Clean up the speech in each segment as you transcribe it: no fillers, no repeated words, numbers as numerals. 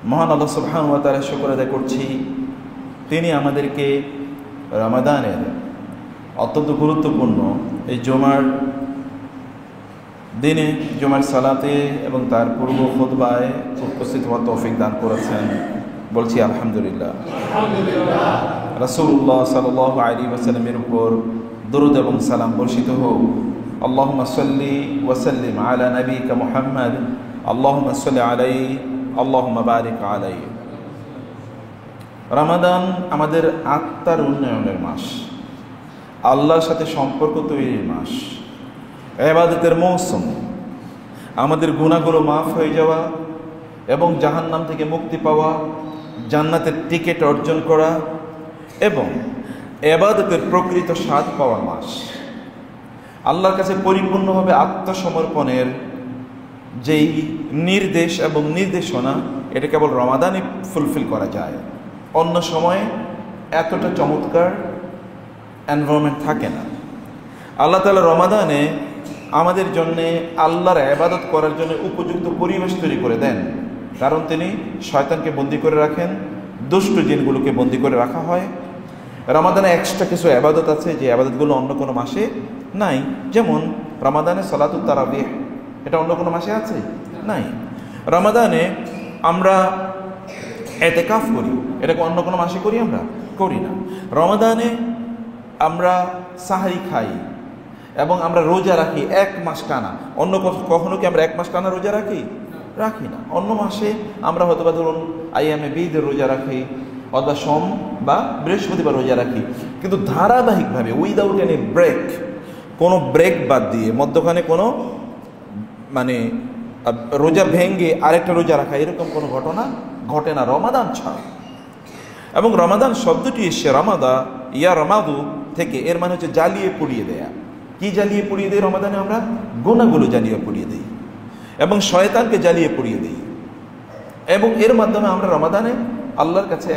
মহান আল্লাহ সুবহানাহু ওয়া তাআলার শুকর আদায় করছি, তিনি আমাদেরকে রমাদানের অত্যন্ত গুরুত্বপূর্ণ এই জুমার দিনে জুমার সালাতে এবং তার পূর্ব খুতবায় উপস্থিত হওয়ার তৌফিক দান করেছেন। বলছি আলহামদুলিল্লাহ। রাসূলুল্লাহ সাল্লাল্লাহু আলাইহি ওয়াসাল্লামের উপর দরুদ এবং সালাম বর্ষিত হোক। আল্লাহুম্মা সাল্লি ওয়া সাল্লিম আলা নাবিয়িকা মুহাম্মদ, আল্লাহুম্মা সাল্লি আলাইহি, আল্লাহুম্মা বারিক আলাইহি। রমাদান আমাদের আত্মার উন্নয়নের মাস, আল্লাহর সাথে সম্পর্ক তৈরির মাস, ইবাদতের মৌসুম। আমাদের গুনাহগুলো মাফ হয়ে যাওয়া এবং জাহান্নাম থেকে মুক্তি পাওয়া, জান্নাতের টিকিট অর্জন করা এবং ইবাদতের প্রকৃত স্বাদ পাওয়ার মাস। আল্লাহর কাছে পরিপূর্ণভাবে আত্মসমর্পণের যেই নির্দেশ এবং নির্দেশনা, এটা কেবল রমাদানে ফুলফিল করা যায়। অন্য সময়ে এতটা চমৎকার এনভায়রনমেন্ট থাকে না। আল্লাহ তাআলা রমাদানে আমাদের জন্যে আল্লাহর ইবাদত করার জন্য উপযুক্ত পরিবেশ তৈরি করে দেন, কারণ তিনি শয়তানকে বন্দী করে রাখেন, দুষ্ট জিনগুলোকে বন্দী করে রাখা হয়। রমাদানে এক্সট্রা কিছু ইবাদত আছে যে ইবাদতগুলো অন্য কোনো মাসে নাই, যেমন রমাদানে সালাতুত তারাবিহ, এটা অন্য কোনো মাসে আছে? নাই। রমাদানে আমরা ইতিকাফ করি, এটাকে অন্য কোনো মাসে করি? আমরা করি না। রমাদানে আমরা সাহরি খাই এবং আমরা রোজা রাখি 1 মাস টানা। অন্য কখনো কি আমরা 1 মাস টানা রোজা রাখি? রাখি না। অন্য মাসে আমরা হয়তো বা ধরুন আইয়ামে বীদের রোজা রাখি, অথবা সোম বা বৃহস্পতিবার রোজা রাখি, কিন্তু ধারাবাহিকভাবে উইদাউট এনি ব্রেক, কোনো ব্রেক বাদ দিয়ে মধ্যখানে কোনো মানে রোজা ভেঙে আরেকটা রোজা রাখা, এরকম কোনো ঘটনা ঘটে না রমাদান ছাড়া। এবং রমাদান শব্দটি এসছে রমাদা ইয়া রমাদু থেকে, এর মানে হচ্ছে জ্বালিয়ে পুড়িয়ে দেয়া। কি জ্বালিয়ে পুড়িয়ে দেয় রমাদানে? আমরা গুনাহগুলো জ্বালিয়ে পুড়িয়ে দিই এবং শয়তানকে জ্বালিয়ে পুড়িয়ে দিই, এবং এর মাধ্যমে আমরা রমাদানে আল্লাহর কাছে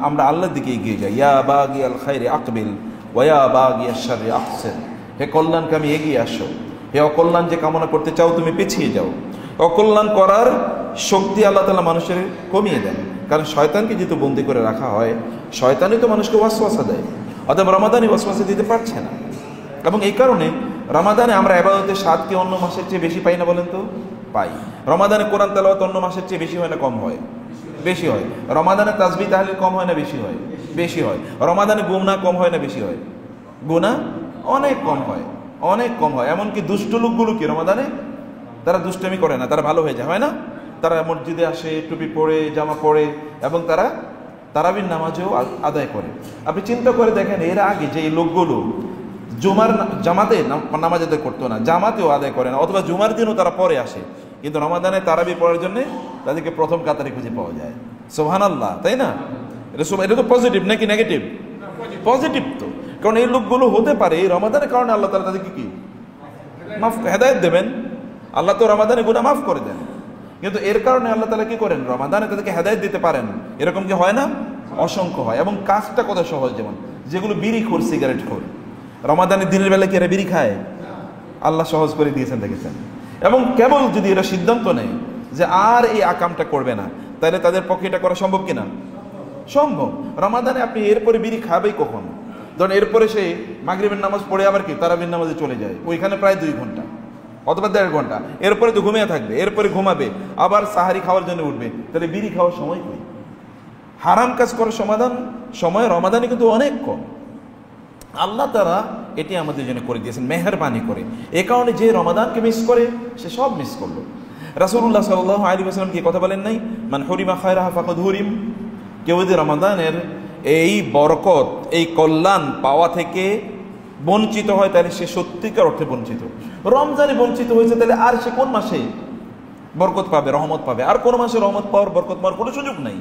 আমরা আল্লাহর দিকে এগিয়ে যাই। ইয়া বাগিয়াল খায়রি আকবিল ওয়া ইয়া বাগিয়াশ শাররি আকসির। হে কল্যাণকামী এগিয়ে আসো, হে অকল্যাণ যে কামনা করতে চাও তুমি পিছিয়ে যাও। অকল্যাণ করার শক্তি আল্লাহ তাআলা মানুষের কমিয়ে দেন, কারণ শয়তানকে যেহেতু বন্দী করে রাখা হয়, শয়তানই তো মানুষকে ওয়াসওয়াসা দেয়, অতএব রমাদানে ওয়াসওয়াসা দিতে পারছে না। এবং এই কারণে রমাদানে আমরা ইবাদতের স্বাদকে অন্য মাসের চেয়ে বেশি পাই না? বলেন তো, পাই। রমাদানে কোরআন তেলাওয়াত অন্য মাসের চেয়ে বেশি হয় না কম হয়? বেশি হয়। রমাদানে তাসবিহ তাহলিল কম হয় না বেশি হয়? বেশি হয়। রমাদানে গুনাহ কম হয় না বেশি হয়? গুনাহ অনেক কম হয়, অনেক কম হয়। এমনকি দুষ্ট লোকগুলো কি রমাদানে তারা দুষ্টামি করে না, তারা ভালো হয়ে যায়, হয় না? তারা মসজিদে আসে, টুপি পরে, জামা পরে, এবং তারা তারাবির নামাজও আদায় করে। আপনি চিন্তা করে দেখেন, এর আগে যে লোকগুলো জুমার জামাতে নামাজ আদায় করতো না, জামাতেও আদায় করে না, অথবা জুমার দিনও তারা পরে আসে, কিন্তু রমাদানে তারাবি পড়ার জন্য তাদেরকে প্রথম কাতারে খুঁজে পাওয়া যায়। সুবহানাল্লাহ, তাই না? এটা তো পজিটিভ নাকি নেগেটিভ? পজিটিভ তো, কারণ এই লোকগুলো হতে পারে এই রমাদানের কারণে আল্লাহ তাআলা তাদেরকে কি মাফ হেদায়েত দেবেন। আল্লাহ তো রমাদানে গুনাহ মাফ করে দেন, কিন্তু এর কারণে আল্লাহ তাআলা কি করেন? রমাদানে তাদেরকে হেদায়েত দিতে পারেন। এরকম কি হয় না? অসংখ্য হয়। এবং কাজটা কত সহজ, যেমন যেগুলো বিড়িখোর, সিগারেটখোর, রমাদানের দিনের বেলা কি এরা বিড়ি খায়? আল্লাহ সহজ করে দিয়েছেন, দেখেছেন। এবং কেবল যদি এরা সিদ্ধান্ত নেয় যে আর এই আকামটা করবে না, তাহলে তাদের পক্ষে এটা করা সম্ভব কিনা? সম্ভব। রমাদানে আপনি এরপরে বিড়ি খাবেই কখন? ধরুন এরপরে সে মাগরিবের নামাজ পড়ে আবার কি তারাবির নামাজে চলে যায়, ওইখানে প্রায় 2 ঘন্টা অথবা 1.5 ঘন্টা, এরপরে তো ঘুমিয়ে থাকবে, এরপরে ঘুমাবে, আবার সাহারি খাওয়ার জন্য উঠবে, তাহলে বিড়ি খাওয়ার সময় কই? হারাম কাজ করার সময় রমাদানে কিন্তু অনেক কম। আল্লাহ তাআলা এটি আমাদের জন্য করে দিয়েছেন মেহেরবানি করে। এ কারণে যে রমাদানকে মিস করে সে সব মিস করলো। রাসূলুল্লাহ সাল্লাল্লাহু আলাইহি ওয়াসাল্লাম কি কথা বলেন নাই? মান হুরিমা খায়রাহা ফাকাদ হুরিম। কেউ যদি রমাদানের এই বরকত, এই কল্যাণ পাওয়া থেকে বঞ্চিত হয়, তাহলে সে সত্যিকার অর্থে বঞ্চিত। রমজানে বঞ্চিত হয়েছে, তাহলে আর সে কোন মাসে বরকত পাবে, রহমত পাবে? আর কোন মাসে রহমত পাওয়ার, বরকত পাওয়ার কোনো সুযোগ নাই।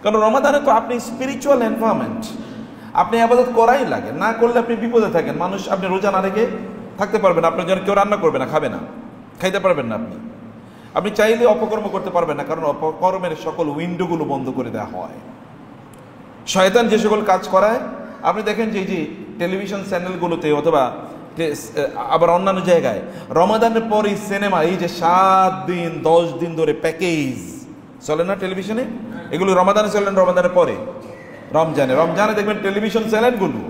কারণ রমাদানে তো আপনি স্পিরিচুয়াল এনভায়রনমেন্ট, আপনি ইবাদত করাই লাগে, না করলে আপনি বিপদে থাকেন। মানুষ, আপনি রোজা না রেখে থাকতে পারবেন, আপনার জন্য কেউ রান্না করবে না, খাবে না, খাইতে পারবেন না। আপনি চাইলে অপকর্ম করতে পারবেন না, কারণ অপকর্মের সকল উইন্ডোগুলো বন্ধ করে দেওয়া হয়। শয়তান যে সকল কাজ করায়, আপনি দেখেন যে এই যে টেলিভিশন চ্যানেলগুলোতে অথবা আবার অন্যান্য জায়গায় রমাদানের পরই সিনেমা, এই যে 7 দিন 10 দিন ধরে প্যাকেজ, চলে না টেলিভিশনে? এগুলো রমাদানে চলে না রমাদানের পরে? রমজানে দেখবেন টেলিভিশন চ্যানেলগুলো,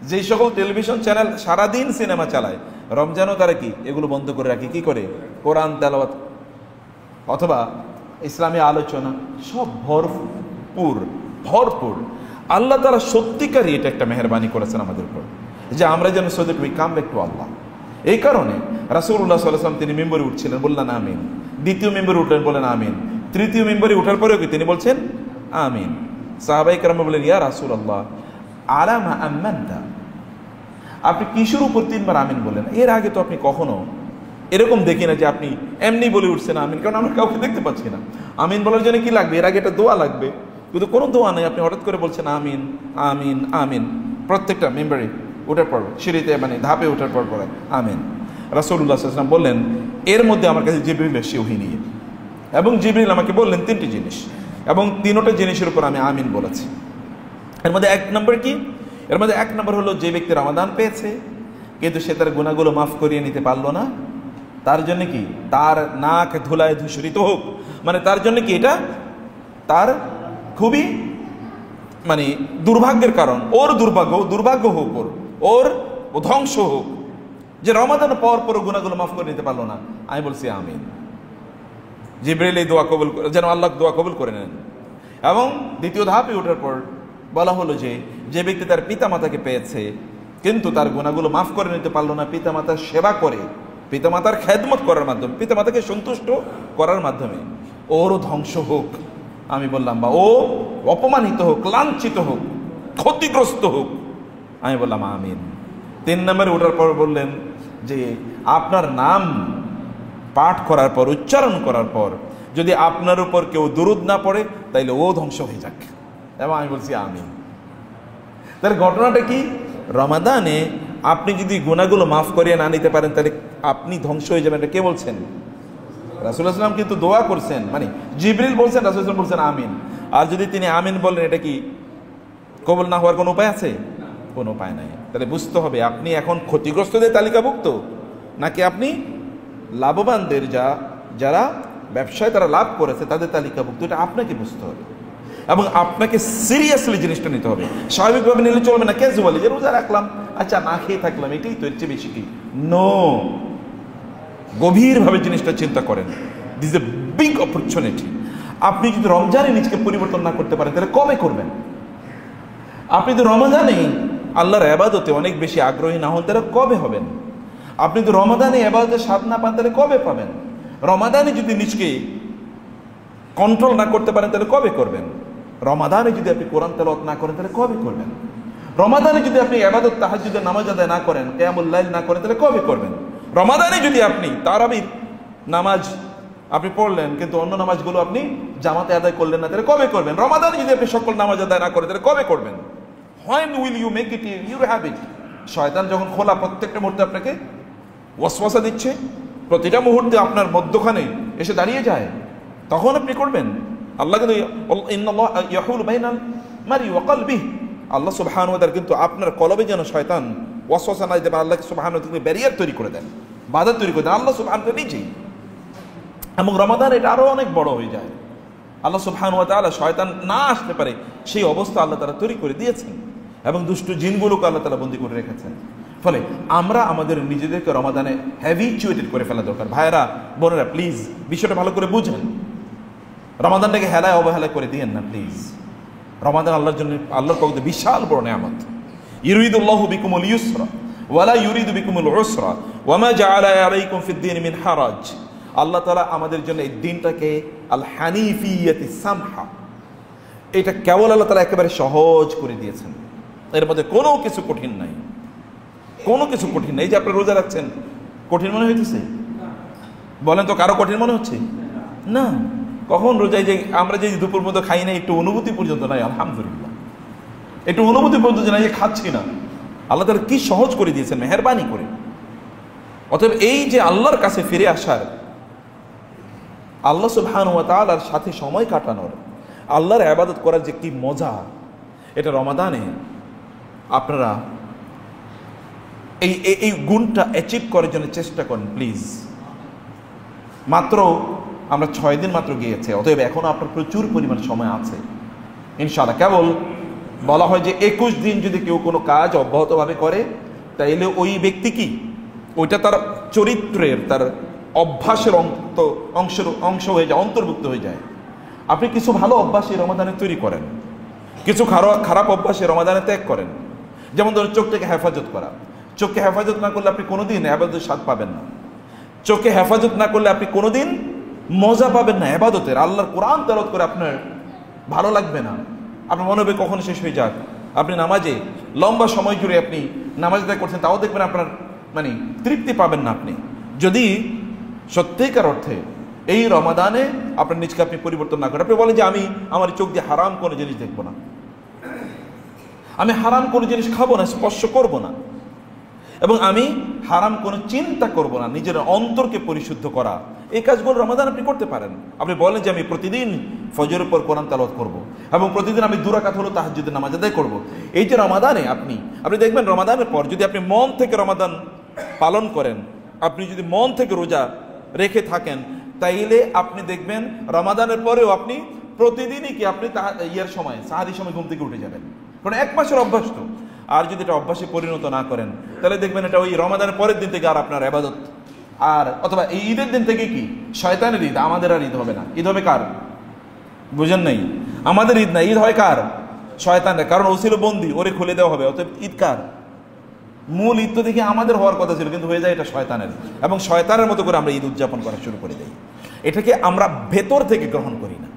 যেই সকল টেলিভিশন চ্যানেল সারাদিন সিনেমা চালায়, রমজানও তারা কি এগুলো বন্ধ করে রাখে? কি করে? কোরআন তেলাওয়াত অথবা ইসলামী আলোচনা সব ভরপুর। আল্লাহ তাআলা সত্যিকারই এটা একটা মেহেরবানি করেছেন আমাদের উপর, যে আমরা যেন so that we come back to Allah. এই কারণে রাসূলুল্লাহ সাল্লাল্লাহু আলাইহি ওয়াসাল্লাম তিনি মিম্বরে উঠছিলেন, বললেন আমিন। দ্বিতীয় মিম্বরে উঠলেন, বলেন আমিন। তৃতীয় মিম্বরে ওঠার পরেও কি তিনি বলছেন আমিন। সাহাবায়ে কেরাম বললেন, ইয়া রাসূলুল্লাহ আলা মা আমানতা, আপনি কিসের উপর তিনবার আমিন বললেন? এর আগে তো আপনি কখনো এরকম দেখি না যে আপনি এমনি বলে উঠছেন আমিন, কারণ আমরা কাউকে দেখতে পাচ্ছি না। আমিন বলার জন্য কি লাগবে? এর আগে একটা দোয়া লাগবে, কিন্তু কোনো দোয়া নেই। আপনি হঠাৎ করে বলছেন আমিন আমিন আমিন, প্রত্যেকটা মেম্বারে ওঠার পর, সিঁড়িতে মানে ধাপে ওঠার পর পরে আমিন। রাসূলুল্লাহ সাল্লাল্লাহু আলাইহি ওয়াসাল্লাম বললেন, এর মধ্যে আমার কাছে জিবরিল এসে ওহী নিয়ে, এবং জিবরিল আমাকে বললেন তিনটি জিনিস, এবং তিনটা জিনিসের উপর আমি আমিন বলেছি। এর মধ্যে এক নম্বর কি? এর মধ্যে এক নম্বর হলো, যে ব্যক্তি রমাদান পেয়েছে কিন্তু সে তার গুনাহগুলো মাফ করিয়ে নিতে পারলো না, তার জন্য কি তার নাক ধুলায় ধূসরিত হোক, মানে তার জন্য কি এটা তার খুবই মানে দুর্ভাগ্যের কারণ, ওর দুর্ভাগ্য হোক, ওর ধ্বংস হোক, যে রমাদান পর গুনাহগুলো মাফ করে নিতে পারলো না। আমি বলছি আমিন। জিবরিল এই দোয়া কবুল, যেন আল্লাহ দোয়া কবুল করে নেন। এবং দ্বিতীয় ধাপে ওঠার পর বলা হলো যে ব্যক্তি তার পিতামাতাকে পেয়েছে কিন্তু তার গুনাহগুলো মাফ করে নিতে পারলো না, পিতামাতার সেবা করে, পিতামাতার খেদমত করার মাধ্যমে, পিতামাতাকে সন্তুষ্ট করার মাধ্যমে ওরও ধ্বংস হোক। আমি বললাম, বা ও অপমানিত হোক, লাঞ্ছিত হোক, ক্ষতিগ্রস্ত হোক। আমি বললাম আমিন। 3 নম্বরে ওঠার পর বললেন যে আপনার নাম পাঠ করার পর, উচ্চারণ করার পর যদি আপনার উপর কেউ দুরূদ না পড়ে তাইলে ও ধ্বংস হয়ে যাক। এবং আমি বলছি আমিন। তাহলে ঘটনাটা কি? রমাদানে আপনি যদি গুনাহগুলো মাফ করিয়ে না নিতে পারেন তাহলে আপনি ধ্বংস হয়ে যাবেন। এটা কে বলছেন? রাসূলুল্লাহ সাল্লাল্লাহু আলাইহি ওয়াসাল্লাম কিন্তু দোয়া করছেন, মানে জিবরিল বলছেন, রাসূলুল্লাহ সাল্লাল্লাহু আলাইহি ওয়াসাল্লাম বলছেন আমিন। আর যদি তিনি আমিন বললেন, এটা কি কবুল না হওয়ার কোনো উপায় আছে? কোনো উপায় নাই। তাহলে বুঝতে হবে আপনি এখন ক্ষতিগ্রস্তদের তালিকাভুক্ত নাকি আপনি লাভবানদের, যারা ব্যবসায় তারা লাভ করেছে তাদের তালিকাভুক্ত। এটা আপনাকে বুঝতে হবে এবং আপনাকে সিরিয়াসলি জিনিসটা নিতে হবে। স্বাভাবিকভাবে নিলে চলবে না, ক্যাজুয়ালি যে রোজা রাখলাম, আচ্ছা না খেয়ে থাকলাম, এটাই তো, এর চেয়ে বেশি কি? নো, গভীরভাবে জিনিসটা চিন্তা করেন। This a big opportunity. আপনি যদি রমজানে নিজকে পরিবর্তন না করতে পারেন তাহলে কবে করবেন? আপনি যদি রমজানে আল্লাহর ইবাদতে অনেক বেশি আগ্রহী না হন তাহলে কবে হবেন? আপনি যদি রমাদানে ইবাদতের স্বাদ না পান তাহলে কবে পাবেন? রমাদানে যদি নিজকে কন্ট্রোল না করতে পারেন তাহলে কবে করবেন? রমাদানে যদি আপনি কোরআন তেলাওয়াত না করেন তাহলে কবে করবেন? রমাদানে যদি আপনি ইবাদত তাহাজ্জুদের নামাজ আদায় না করেন, কিয়ামুল লাইল না করেন তাহলে কবে করবেন? রমাদানে যদি আপনি তারাবির নামাজ আপনি পড়লেন কিন্তু অন্য নামাজগুলো আপনি জামাতে আদায় করলেন না তাহলে কবে করবেন? রমাদানে যদি আপনি সকল নামাজ আদায় না করেন তাহলে কবে করবেন? When will you make it your habit? শয়তান যখন খোলা প্রত্যেকটা মুহূর্তে আপনাকে ওয়াসওয়াসা দিচ্ছে, প্রতিটা মুহূর্তে আপনার মধ্যখানে এসে দাঁড়িয়ে যায়, তখন আপনি করবেন। আল্লাহ কিন্তু ইন্নাল্লাহ ইয়াহুলু বাইনাল মারই ওয়া কলবিহি, আল্লাহ সুবহানাহু ওয়া তাআলা কিন্তু আপনার কলবে যেন শয়তান ওয়াসওয়াসা না দিতে পারে, আল্লাহ সুবহানাহু ওয়া তাআলা ব্যারিয়ার তৈরি করে দেন, বাধা তৈরি করে দেন আল্লাহ সুবহানাহু ওয়া তাআলা নিজেই। এবং রমাদান এটা আরো অনেক বড় হয়ে যায়। আল্লাহ সুবহানাহু ওয়া তাআলা শয়তান না আসতে পারে সেই অবস্থা আল্লাহ তাআলা তৈরি করে দিয়েছেন এবং দুষ্ট জিনগুলোকে আল্লাহ তাআলা বন্দী করে রেখেছেন। ফলে আমরা আমাদের নিজেদেরকে রমাদানে হ্যাবিচুয়েটেড করে ফেলা দরকার। ভাইয়েরা, বোনেরা, প্লিজ বিষয়টা ভালো করে বুঝেন। রমাদানটাকে হেলায় অবহেলায় করে দিয়েন না প্লিজ। রমাদান আল্লাহর জন্য, আল্লাহর পক্ষ থেকে বিশাল বড় নিয়ামত। ইউরিদুল্লাহু বিকুমুল ইউসরা ওয়ালা ইউরিদু বিকুমুল উসরা ওয়া মা জাআলা আলাইকুম ফিদ-দীন মিন হারাজ। আল্লাহ তাআলা আমাদের জন্য এই দিনটাকে আল হানিফিয়াতি সামহা, এটা কেবল আল্লাহ তাআলা একেবারে সহজ করে দিয়েছেন। এর মধ্যে কোনো কিছু কঠিন নাই, কোনো কিছু কঠিন নাই। এই যে আপনি রোজা রাখছেন, কঠিন মনে হইতেছে? বলেন তো, কারো কঠিন মনে হচ্ছে? না। কখন রোজায় যে আমরা যে দুপুর মতো খাই না, একটু অনুভূতি পর্যন্ত নাই, আলহামদুলিল্লাহ, একটু অনুভূতি পর্যন্ত নাই যে খাচ্ছি না। আল্লাহ তাআলা কি সহজ করে দিয়েছেন মেহেরবানি করে। অতএব এই যে আল্লাহর কাছে ফিরে আসার, আল্লাহ সুবহানাহু ওয়া তাআলার সাথে সময় কাটানোর, আল্লাহর ইবাদত করার যে কি মজা, এটা রমাদানে আপনারা এই গুণটা অ্যাচিভ করার জন্য চেষ্টা করেন প্লিজ। মাত্র আমরা 6 দিন মাত্র গিয়েছে, অতএব এখনো আপনার প্রচুর পরিমাণ সময় আছে ইনশাআল্লাহ। কেবল বলা হয় যে 21 দিন যদি কেউ কোনো কাজ অব্যাহতভাবে করে, তাইলে ওই ব্যক্তি কি ওইটা তার চরিত্রের, তার অভ্যাসের অংশ হয়ে যায়, অন্তর্ভুক্ত হয়ে যায়। আপনি কিছু ভালো অভ্যাস এই রমাদানে তৈরি করেন, কিছু খারাপ অভ্যাস এই রমাদানে ত্যাগ করেন। যেমন ধরুন চোখটাকে হেফাজত করা। চোখকে হেফাজত না করলে আপনি কোনোদিন ইবাদতের স্বাদ পাবেন না। চোখকে হেফাজত না করলে আপনি কোনোদিন মজা পাবেন না ইবাদতের। আল্লাহর কোরআন তেলাওয়াত করে আপনার ভালো লাগবে না, আপনার মনে হবে কখন শেষ হয়ে যাক। আপনি নামাজে লম্বা সময় জুড়ে আপনি নামাজ আদায় করছেন, তাও দেখবেন আপনার মানে তৃপ্তি পাবেন না আপনি, যদি সত্যিকার অর্থে এই রমাদানে আপনার নিজকে আপনি পরিবর্তন না করেন। আপনি বলেন যে আমি আমার চোখ দিয়ে হারাম কোনো জিনিস দেখবো না, আমি হারাম কোনো জিনিস খাবো না, স্পর্শ করব না, এবং আমি হারাম কোনো চিন্তা করব না। নিজের অন্তরকে পরিশুদ্ধ করা, এই কাজগুলো রমাদান আপনি করতে পারেন। আপনি বলেন যে আমি প্রতিদিন ফজরের পর কোরআন তেলাওয়াত করব, এবং প্রতিদিন আমি 2 রাকাত হলো তাহাজ্জুদের নামাজ আদায় করব। এই যে রমাদানে আপনি দেখবেন রমাদানের পর যদি আপনি মন থেকে রমাদান পালন করেন, আপনি যদি মন থেকে রোজা রেখে থাকেন, তাইলে আপনি দেখবেন রমাদানের পরেও আপনি প্রতিদিনই কি আপনি সময় সাহারির সময় ঘুম থেকে উঠে যাবেন, কারণ 1 মাসের অভ্যাস তো। আর যদি এটা অভ্যাসে পরিণত না করেন, তাহলে দেখবেন এটা ওই রমাদানের পরের দিন থেকে আর আপনার ইবাদত, আর অথবা এই ঈদের দিন থেকে কি শয়তানের ঈদ, আমাদের আর ঈদ হবে না। ঈদ হবে কার? বুঝেন নাই? আমাদের ঈদ না, ঈদ হয় কার? শয়তানের, কারণ ও ছিল বন্দী, ওরে খুলে দেওয়া হবে। অতএব ঈদ কার? মূল ঈদ তো দেখি আমাদের হওয়ার কথা ছিল, কিন্তু হয়ে যায় এটা শয়তানের, এবং শয়তানের মতো করে আমরা ঈদ উদযাপন করা শুরু করে দিই। এটাকে আমরা ভেতর থেকে গ্রহণ করি না।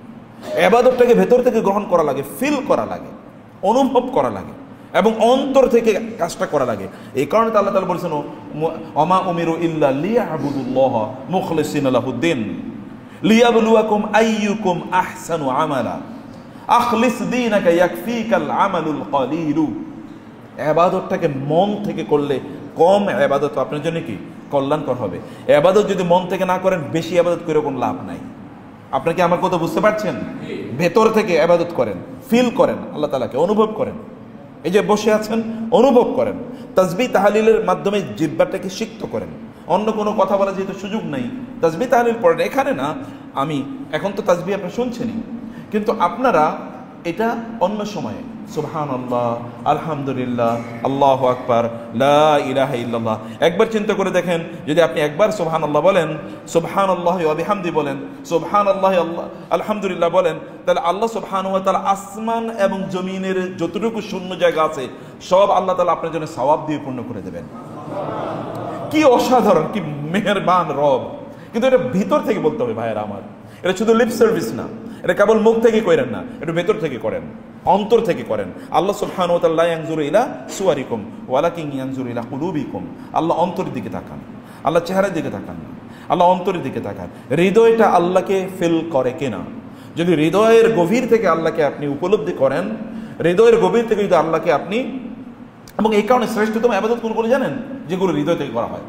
ইবাদতটাকে ভেতর থেকে গ্রহণ করা লাগে, ফিল করা লাগে, অনুভব করা লাগে, এবং অন্তর থেকে কাজটা করা লাগে। এই কারণে আল্লাহ তাআলা বলেছেন ওমা উমিরু ইল্লা লিয়াবুদুল্লাহ মুখলিসিনা লাহুদ্দিন লিয়াবলুয়াকুম আইয়ুকুম আহসানু আমালা আখলিস দীনাকা ইয়াকফিকাল আমালুল কলিলু। ইবাদতটাকে মন থেকে করলে কম ইবাদত আপনার জন্য কি কল্যাণকর হবে। ইবাদত যদি মন থেকে না করেন, বেশি ইবাদত করে কোনো লাভ নাই। আপনাকে আমার কথা বুঝতে পারছেন? ভেতর থেকে ইবাদত করেন, ফিল করেন, আল্লাহ তাআলাকে অনুভব করেন। এই যে বসে আছেন, অনুভব করেন। তাসবিহ তাহলিলের মাধ্যমে জিহ্বাটাকে সিক্ত করেন। অন্য কোনো কথা বলা যেহেতু সুযোগ নাই, তাসবিহ তাহলিল পড়েন। এখানে না, আমি এখন তো তাসবিহ আপনারা শুনছেনই, কিন্তু আপনারা এটা অন্য সময়ে সুবহানাল্লাহ, আলহামদুলিল্লাহ, আল্লাহু আকবার, লা ইলাহা ইল্লাল্লাহ, একবার চিন্তা করে দেখেন, যদি আপনি একবার সুবহানাল্লাহ বলেন, সুবহানাল্লাহি ওয়া বিহামদি বলেন, সুবহানাল্লাহি আলহামদুলিল্লাহ বলেন, তাহলে আল্লাহ সুবহানাহু ওয়া তাআলা আসমান এবং জমিনের যতটুকু শূন্য জায়গা আছে সব আল্লাহ তাআলা আপনার জন্য সওয়াব দিয়ে পূর্ণ করে দেবেন। কি অসাধারণ, কি মেহেরবান রব! কিন্তু এটা ভিতর থেকে বলতে হবে ভাইয়েরা আমার। এটা শুধু লিপ সার্ভিস না, এটা কেবল মুখ থেকে করেন না, এটা ভেতর থেকে করেন, অন্তর থেকে করেন। আল্লাহ সুবহানাহু ওয়া তাআলা লা ইয়ানজুরু ইলা সুওয়ারিকুম ওয়ালাকিন ইয়ানজুরু ইলা কুলুবিকুম। আল্লাহ অন্তরের দিকে তাকান, আল্লাহ চেহারার দিকে তাকান না, আল্লাহ অন্তরের দিকে তাকান। হৃদয়টা আল্লাহকে ফিল করে কিনা। যদি হৃদয়ের গভীর থেকে আল্লাহকে আপনি উপলব্ধি করেন, হৃদয়ের গভীর থেকে যদি আল্লাহকে আপনি, এবং এই কারণে শ্রেষ্ঠতম ইবাদত কোনগুলো জানেন? যেগুলো হৃদয় থেকে করা হয়।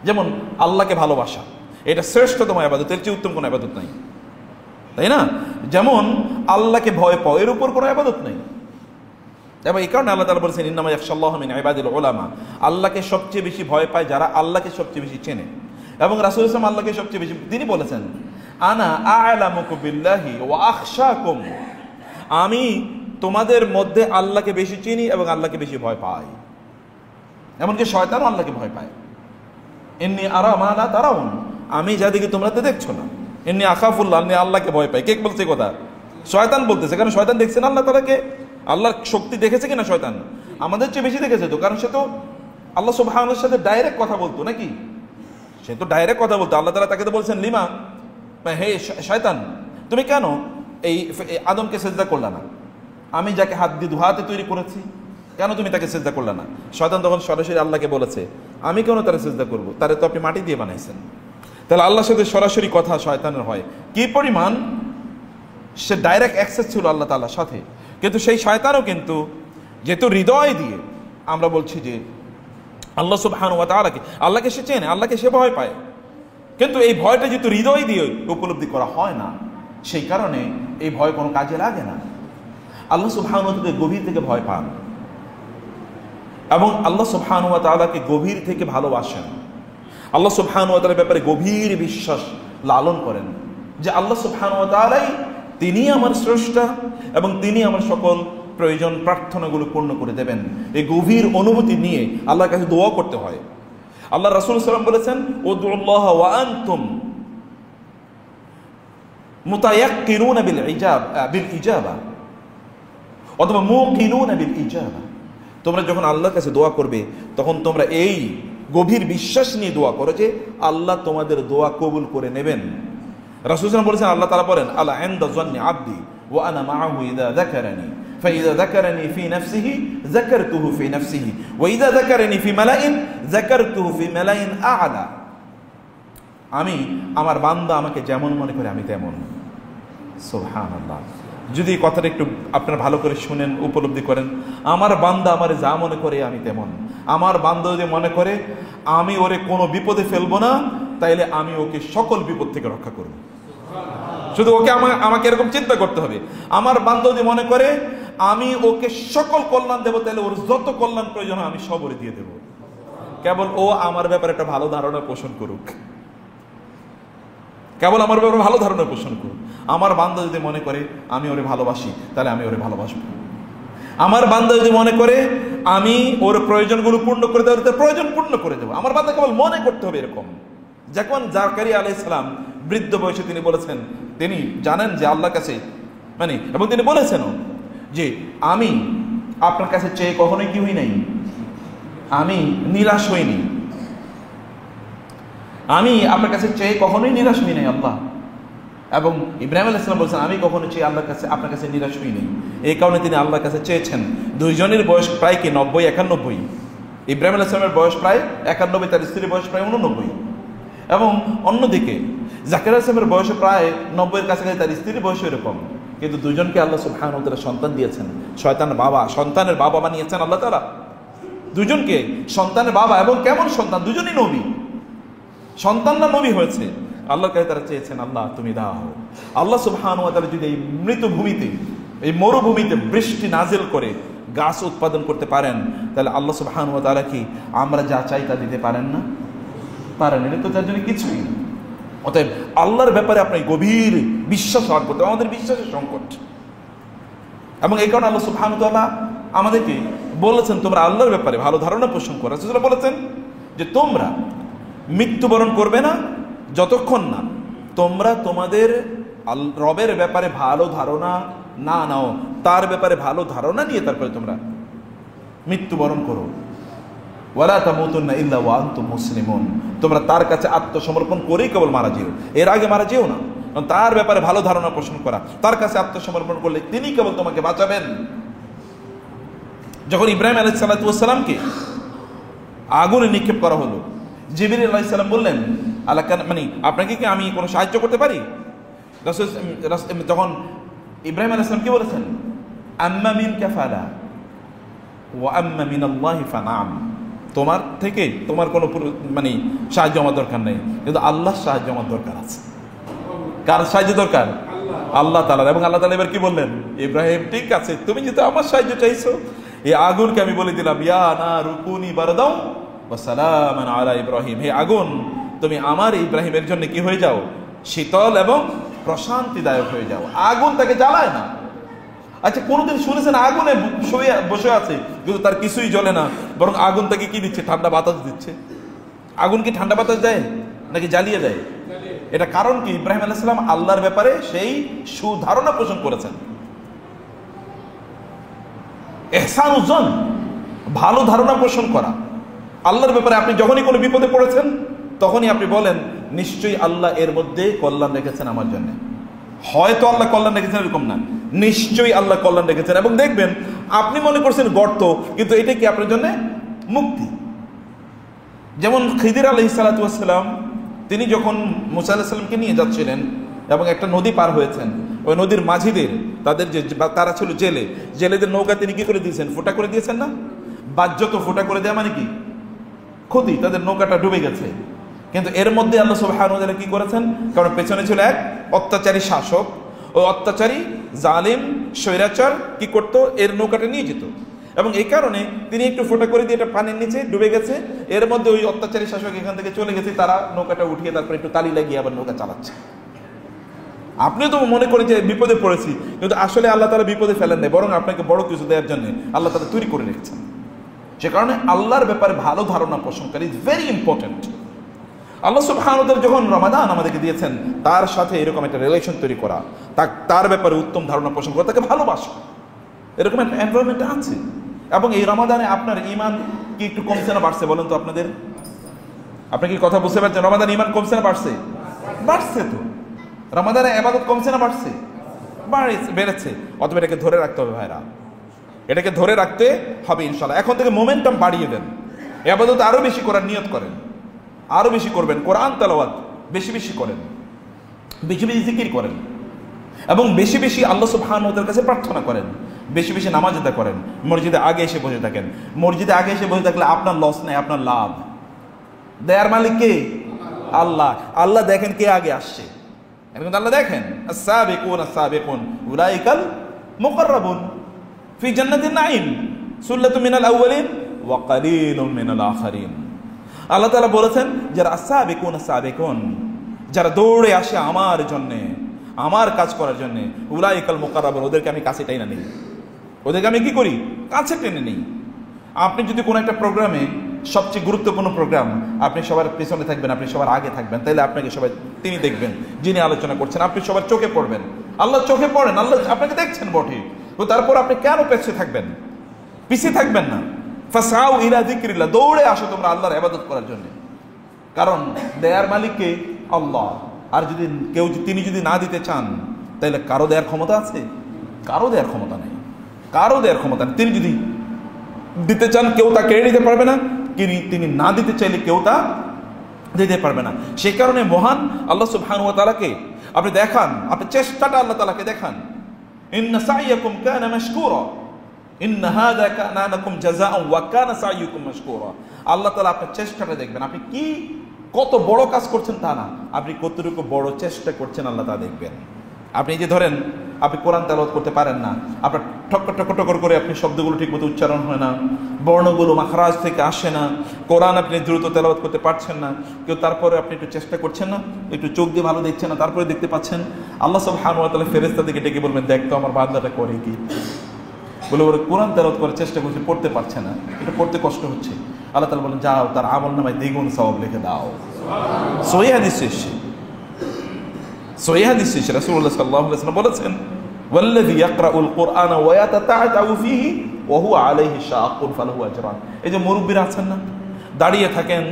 যেমন আল্লাহকে ভালোবাসা, এটা শ্রেষ্ঠতম ইবাদত, এর চেয়ে উত্তম কোনো ইবাদত নাই, তাই না? যেমন আল্লাহকে ভয় পাও, এর উপর কোনো ইবাদত নেই। এবং এই কারণে আল্লাহ তাআলা বলেছেন ইন্নামা ইয়াখশাল্লাহা মিন ইবাদিল উলামা। আল্লাহকে সবচেয়ে বেশি ভয় পায় যারা আল্লাহকে সবচেয়ে বেশি চেনে। এবং রাসূল সাল্লাল্লাহু আলাইহি ওয়াসাল্লাম আল্লাহকে সবচেয়ে বেশি, তিনি বলেছেন আনা আ'লামুকুম বিল্লাহি ওয়া আখশাকুম। আমি তোমাদের মধ্যে আল্লাহকে বেশি চিনি এবং আল্লাহকে বেশি ভয় পাই। এমনকি শয়তানও আল্লাহকে ভয় পায়। ইন্নী আরা মা লা তারাউন, আমি যা দেখি তোমরা তো দেখছো না। ইন্নী আখাফুল্লাহ, আমি আল্লাহকে ভয় পাই। কে বলছে কথা? শয়তান বলতেছে। কারণ শয়তান দেখছে না আল্লাহ তাআলাকে, আল্লাহর শক্তি দেখেছে কিনা শয়তান? আমাদের চেয়ে বেশি দেখেছে তো, কারণ সে তো আল্লাহ সুবহানাহু সাথে ডাইরেক্ট কথা বলতো নাকি? সে তো ডাইরেক্ট কথা বলতো। আল্লাহ তাআলা তাকে তো বলছেন লিমা, হে শয়তান তুমি কেন এই আদমকে সিজদা করলা না? আমি যাকে হাত দিয়ে দুহাতে তৈরি করেছি, কেন তুমি তাকে সিজদা করলা না? শয়তান তখন সরাসরি আল্লাহকে বলেছে আমি কেন তারে সিজদা করব? তারে তো আপনি মাটি দিয়ে বানাইছেন। তাহলে আল্লাহর সাথে সরাসরি কথা শয়তানের হয়। কি পরিমাণ সে ডাইরেক্ট অ্যাক্সেস ছিল আল্লাহ তাআলার সাথে। কিন্তু সেই শয়তানও কিন্তু যেহেতু হৃদয় দিয়ে, আমরা বলছি যে আল্লাহ সুবহানাহু ওয়া তাআলাকে, আল্লাহকে সে চেনে, আল্লাহকে সে ভয় পায়, কিন্তু এই ভয়টা যেহেতু হৃদয় দিয়ে উপলব্ধি করা হয় না, সেই কারণে এই ভয় কোনো কাজে লাগে না। আল্লাহ সুবহানাহু ওয়া তাআলাকে গভীর থেকে ভয় পান এবং আল্লাহ সুবহানাহু ওয়া তাআলাকে গভীর থেকে ভালোবাসেন, আল্লাহ সুবহানাহু ওয়া তাআলার ব্যাপারে গভীর বিশ্বাস লালন করেন, যে আল্লাহ সুবহানাহু ওয়া তাআলাই তিনি আমার স্রষ্টা এবং তিনি আমার সকল প্রয়োজন প্রার্থনাগুলো পূর্ণ করে দেবেন। এই গভীর অনুভূতি নিয়ে আল্লাহর কাছে দোয়া করতে হয়। আল্লাহ রাসূল সাল্লাল্লাহু আলাইহি ওয়াসাল্লাম বলেছেন, উদউল্লাহ ওয়া আনতুম মুতায়াক্কিনুনা বিল ইজাবা অথবা মুকিনুনা বিল ইজাবা। তোমরা যখন আল্লাহর কাছে দোয়া করবে তখন তোমরা এই গভীর বিশ্বাস নিয়ে দোয়া করো যে আল্লাহ তোমাদের দোয়া কবুল করে নেবেন। রাসূল সাল্লাল্লাহু আলাইহি ওয়াসাল্লাম বলেছেন, আল্লাহ তাআলা বলেন, আলা ইনদা যান্নি আবদি ওয়া আনা মাআহু ইযা যাকারানি ফাইযা যাকারানি ফি নাফসিহি যাকারতুহু ফি নাফসিহি ওয়া ইযা যাকারানি ফি মালাইন যাকারতুহু ফি মালাইন আ'লা। আমি আমার বান্দা আমাকে যেমন মনে করে আমি তেমন। সুবহানাল্লাহ। যদি এই কথাটা একটু আপনারা ভালো করে শুনেন, উপলব্ধি করেন, আমার বান্দা আমারে যা মনে করে আমি তেমন। আমার বান্দা যদি মনে করে আমি ওরে কোনো বিপদে ফেলবো না, তাইলে আমি ওকে সকল বিপদ থেকে রক্ষা করব। শুধু ওকে আমাকে এরকম চিন্তা করতে হবে। আমার বান্দা যদি মনে করে আমি ওকে সকল কল্যাণ দেবো, তাহলে ওর যত কল্যাণ প্রয়োজন আমি সব ওরে দিয়ে দেবো। কেবল ও আমার ব্যাপারে একটা ভালো ধারণা পোষণ করুক, কেবল আমার ব্যাপারে ভালো ধারণা পোষণ করুক। আমার বান্দা যদি মনে করে আমি ওরে ভালোবাসি, তাহলে আমি ওরে ভালোবাসবো। আমার বান্দা যদি মনে করে আমি ওর প্রয়োজনগুলো পূর্ণ করে দেবো, তার প্রয়োজন পূর্ণ করে দেবো। আমার বান্দা কেবল মনে করতে হবে এরকম। যখন জাকারিয়া আলাইহিস সালাম বৃদ্ধ বয়সে তিনি বলেছেন, তিনি জানেন যে আল্লাহর কাছে এবং তিনি বলেছেন যে আমি আপনার কাছে চেয়ে কখনোই কি হই নাই, আমি নিরাশ হইনি, আমি আপনার কাছে চেয়ে কখনোই নিরাশ হই নাই আল্লাহ। এবং ইব্রাহিম আলাইহিস সালাম বলছেন, আমি কখনো চেয়ে আল্লাহর কাছে আপনার কাছে নিরাশ হই নাই। এই কারণে তিনি আল্লাহর কাছে চেয়েছেন। দুইজনের বয়স প্রায় কি 90-91। ইব্রাহিম আলাইহিস সালামের বয়স প্রায় 91, তার স্ত্রীর বয়স প্রায় 89। এবং অন্যদিকে জাকারিয়া আলাইহিস সালামের বয়স প্রায় 90-এর কাছাকাছি, তার স্ত্রীর বয়স এরকম। কিন্তু দুজনকে আল্লাহ সুবহানাহু ওয়া তাআলা সন্তান দিয়েছেন। সন্তানের বাবা বানিয়েছেন আল্লাহ তাআলা দুজনকে, সন্তানের বাবা। এবং কেমন সন্তান? দুজনই নবী। সন্তানরা নবী হয়েছে। আল্লাহর কাছে তারা চেয়েছেন, আল্লাহ তুমি দাও। আল্লাহ সুবহানাহু ওয়া তাআলা যদি এই মৃত ভূমিতে, এই মরুভূমিতে বৃষ্টি নাজিল করে গাছ উৎপাদন করতে পারেন, তাহলে আল্লাহ সুবহানাহু ওয়া তাআলা কি আমরা যা চাই তা দিতে পারেন না? পারেন। এটা তো তার জন্য কিছুই না। অতএব আল্লাহর ব্যাপারে আপনার গভীর বিশ্বাস হওয়ার করতে, আমাদের বিশ্বাসের সংকট। এবং এই কারণে আল্লাহ সুবহানাহু ওয়া তাআলা আমাদেরকে বলেছেন তোমরা আল্লাহর ব্যাপারে ভালো ধারণা পোষণ করো। রাসূল বলেছেন যে তোমরা মৃত্যুবরণ করবে না যতক্ষণ না তোমরা তোমাদের রবের ব্যাপারে ভালো ধারণা না নাও, তার ব্যাপারে ভালো ধারণা নিয়ে তারপরে তোমরা মৃত্যুবরণ করো। ওয়ালা তামুতুন্না ইল্লা ওয়া আনতুম মুসলিমুন। তোমরা তার কাছে আত্মসমর্পণ করেই কেবল মারা যেও, এর আগে মারা যেও না। তার ব্যাপারে ভালো ধারণা পোষণ করা, তার কাছে আত্মসমর্পণ করলে তিনি কেবল তোমাকে বাঁচাবেন। যখন ইব্রাহিম আলাইহিস সালাতু ওয়াস সালামকে আগুনে নিক্ষেপ করা হলো, জিবরিল আলাইহিস সালাম বললেন, আল্লাহ আপনাকে কি আমি কোনো সাহায্য করতে পারি? তখন ইব্রাহিম আলাইহিস সালাম কি বলেছেন? আম্মা মিনকা ফালা ওয়া আম্মা মিনাল্লাহি ফানাম। তোমার থেকে তোমার কোনো সাহায্য আমার দরকার নেই, কিন্তু আল্লাহর সাহায্য আমার দরকার আছে। কার সাহায্য দরকার? আল্লাহ তাআলার। এবং আল্লাহ তাআলা এবার কি বললেন? ইব্রাহিম ঠিক আছে, তুমি যেহেতু আমার সাহায্য চাইছো, এই আগুনকে আমি বলে দিলাম, ইয়া নারু কুনি বারদাও ওয়া সালামান আলা ইব্রাহিম। হে আগুন, তুমি আমার ইব্রাহিমের জন্য কি হয়ে যাও? শীতল এবং প্রশান্তিদায়ক হয়ে যাও। আগুন তাকে জ্বালায় না। আচ্ছা, কোনোদিন শুনেছেন আগুনে বসে আছে কিন্তু তার কিছুই জ্বলে না, বরং আগুন তাকে কি দিচ্ছে? ঠান্ডা বাতাস দিচ্ছে। আগুন কি ঠান্ডা বাতাস দেয় নাকি জ্বালিয়ে দেয়? এটা কারণ কি? ইব্রাহিম আলাইহিস সালাম আল্লাহর ব্যাপারে সেই সুধারণা পোষণ করেছেন। ইহসানুজ্জন, ভালো ধারণা পোষণ করা আল্লাহর ব্যাপারে। আপনি যখনই কোনো বিপদে পড়েছেন তখনই আপনি বলেন, নিশ্চয়ই আল্লাহ এর মধ্যে কল্যাণ রেখেছেন আমার জন্য। হয়তো আল্লাহ কল্যাণ রেখেছেন এরকম না, নিশ্চয়ই আল্লাহ কল্যাণ রেখেছেন। এবং দেখবেন আপনি মনে করছেন গর্ত, কিন্তু এটা কি আপনার জন্য মুক্তি। যেমন খিদির আলাইহিস সালাতু ওয়াস সালাম, তিনি যখন মুসা আলাইহিস সালামকে নিয়ে যাচ্ছিলেন এবং একটা নদী পার হয়েছেন, ওই নদীর মাঝিদের তারা ছিল জেলেদের নৌকা তিনি কি করে দিয়েছেন? ফোঁটা করে দিয়েছেন না? বাহ্যত ফোঁটা করে দেওয়া মানে কি? ক্ষতি, তাদের নৌকাটা ডুবে গেছে। কিন্তু এর মধ্যে আল্লাহ সুবহানাহু ওয়া তাআলা কি করেছেন? কারণ পেছনে ছিল এক অত্যাচারী শাসক, ওই অত্যাচারী জালিম স্বৈরাচার কি করত? এর নৌকাটা নিয়ে যেত। এবং এই কারণে তিনি একটু ফোঁটা করে দিয়ে এটা পানির নিচে ডুবে গেছে। এর মধ্যে ওই অত্যাচারী শাসক এখান থেকে চলে গেছে, তারা নৌকাটা উঠিয়ে তারপর একটু তালি লাগিয়ে আবার নৌকা চালাচ্ছে। আপনিও তো মনে করেন যে বিপদে পড়েছি, কিন্তু আসলে আল্লাহ তাআলা বিপদে ফেলেন নাই, বরং আপনাকে বড় কিছু দেওয়ার জন্য আল্লাহ তাআলা তৈরি করে রেখেছেন। সে কারণে আল্লাহর ব্যাপারে ভালো ধারণা পোষণকারী ইজ ভেরি ইম্পর্টেন্ট। আল্লাহ সুবহানাহু ওয়া তাআলা যখন রমাদান আমাদেরকে দিয়েছেন, তার সাথে এরকম একটা রিলেশন তৈরি করা, তার ব্যাপারে উত্তম ধারণা পোষণ করা, তাকে ভালোবাসা, এরকম একটা এনভায়রনমেন্ট আছে। এবং এই রমাদানে আপনার ঈমান কি একটু কমছে না বাড়ছে বলেন তো আপনাদের? আপনি কি কথা বুঝতে পারছেন? রমাদানে ঈমান কমছে না বাড়ছে? বাড়ছে তো। রমাদানে ইবাদত কমছে না বাড়ছে? বেড়েছে। অতএব এটাকে ধরে রাখতে হবে ভাইরা, এটাকে ধরে রাখতে হবে ইনশাআল্লাহ। এখন থেকে মোমেন্টাম বাড়িয়ে দেন, ইবাদত আরো বেশি করার নিয়ত করেন, আরো বেশি করবেন, কোরআন তেলাওয়াত বেশি বেশি করেন, বেশি বেশি জিকির করেন, এবং বেশি বেশি আল্লাহ সুবহানাহু ওয়া তাআলার কাছে প্রার্থনা করেন, বেশি বেশি নামাজ আদায় করেন। মসজিদে আগে এসে বসে থাকেন। মসজিদে আগে এসে বসে থাকলে আপনার লস নেই, আপনার লাভ। দেয়ার মালিক কে? আল্লাহ। আল্লাহ দেখেন কে আগে আসছে, এখন আল্লাহ দেখেন আস-সাবিকুন আস-সাবিকুন উলাইকাল মুকাররাবুন ফি জান্নাতিন নাঈম সুল্লাতুম মিনাল আউয়ালিন ওয়া কালিলুম মিনাল আখিরিন। আল্লাহ তাআলা বলেছেন যারা আস-সাবিকুন আস-সাবিকুন, যারা দৌড়ে আসে আমার জন্য, আমার কাজ করার জন্য, উলাইকাল মুকাররাবুন, ওদেরকে আমি কাছে টেনে নিই, ওদেরকে আমি কি করি? কাছে টেনে নিই। আপনি যদি কোনো একটা প্রোগ্রামে, সবচেয়ে গুরুত্বপূর্ণ প্রোগ্রাম, আপনি সবার পেছনে থাকবেন, আপনি সবার আগে থাকবেন, তাইলে আপনাকে সবাই তিনি দেখবেন যিনি আলোচনা করছেন, আপনি সবার চোখে পড়বেন। আল্লাহ চোখে পড়েন, আল্লাহ আপনাকে দেখছেন বটে, তো তারপর আপনি কেন পেছনে থাকবেন? পিছিয়ে থাকবেন না। ফাসাউ ইলা যিকরিল্লাহ, দৌড়ে আসো তোমরা আল্লাহর ইবাদত করার জন্য। কারণ দেয়ার মালিককে আল্লাহ, আর যদি কেউ তিনি যদি না দিতে চান, তাহলে কারো দেয়ার ক্ষমতা আছে? কারো দেয়ার ক্ষমতা নেই, কারো দেয়ার ক্ষমতা নেই। তিনি যদি দিতে চান, কেউ তা কেড়ে নিতে পারবে না, তিনি না দিতে চাইলে কেউ তা দিতে পারবে না। সেই কারণে মহান আল্লাহ সুবহানাহু ওয়া তাআলাকে আপনি দেখান, আপনি চেষ্টাটা আল্লাহ তাআলাকে দেখান। ইন্না সাইয়াকুম কানা মাশকুরা, ইন্না হাযা কানা লাকুম জাযাআন ওয়া কানা সাইয়ুকুম মাশকুরা। আল্লাহ তাআলা আপনার চেষ্টাটা দেখবেন। আপনি কি কত বড় কাজ করছেন তা না, আপনি কতটুকু বড় চেষ্টা করছেন আল্লাহ তা দেখবেন। আপনি যে ধরেন আপনি কোরআন তেলাওয়াত করতে পারেন না, আপনার ঠক্কর ঠক্কর ঠক্কর করে আপনি শব্দগুলো ঠিকমতো উচ্চারণ হয় না, বর্ণগুলো মাখরাজ থেকে আসে না, কোরআন আপনি দ্রুত তেলাওয়াত করতে পারছেন না, কেউ তারপরে আপনি একটু চেষ্টা করছেন না, একটু চোখ দিয়ে ভালো দেখছেন না, তারপরে দেখতে পাচ্ছেন, আল্লাহ সুবহানাহু ওয়া তাআলা ফেরেশতাদেরকে ডেকে বলবেন, দেখ তো আমার বান্দাটা করে কি। বলে ওরা কোরআন তেলাওয়াত করার চেষ্টা করছে, পড়তে পারছে না, এটা পড়তে কষ্ট হচ্ছে। আল্লাহ তাআলা বলেন, যাও তার আমলনামায় দ্বিগুণ সওয়াব লিখে দাও। সহিহ হাদিস এসেছে, সহিহ হাদিস এসেছে, রাসূলুল্লাহ সাল্লাল্লাহু আলাইহি ওয়াসাল্লাম বলেছেন, ওয়াল্লাযী ইয়াকরাউল কুরআনা ওয়া ইয়াতাতাআউ ফীহি ওয়া হুয়া আলাইহি শাকুন ফালাহু আজরান। এই যে মুরব্বিরা আছেন না, দাঁড়িয়ে থাকেন,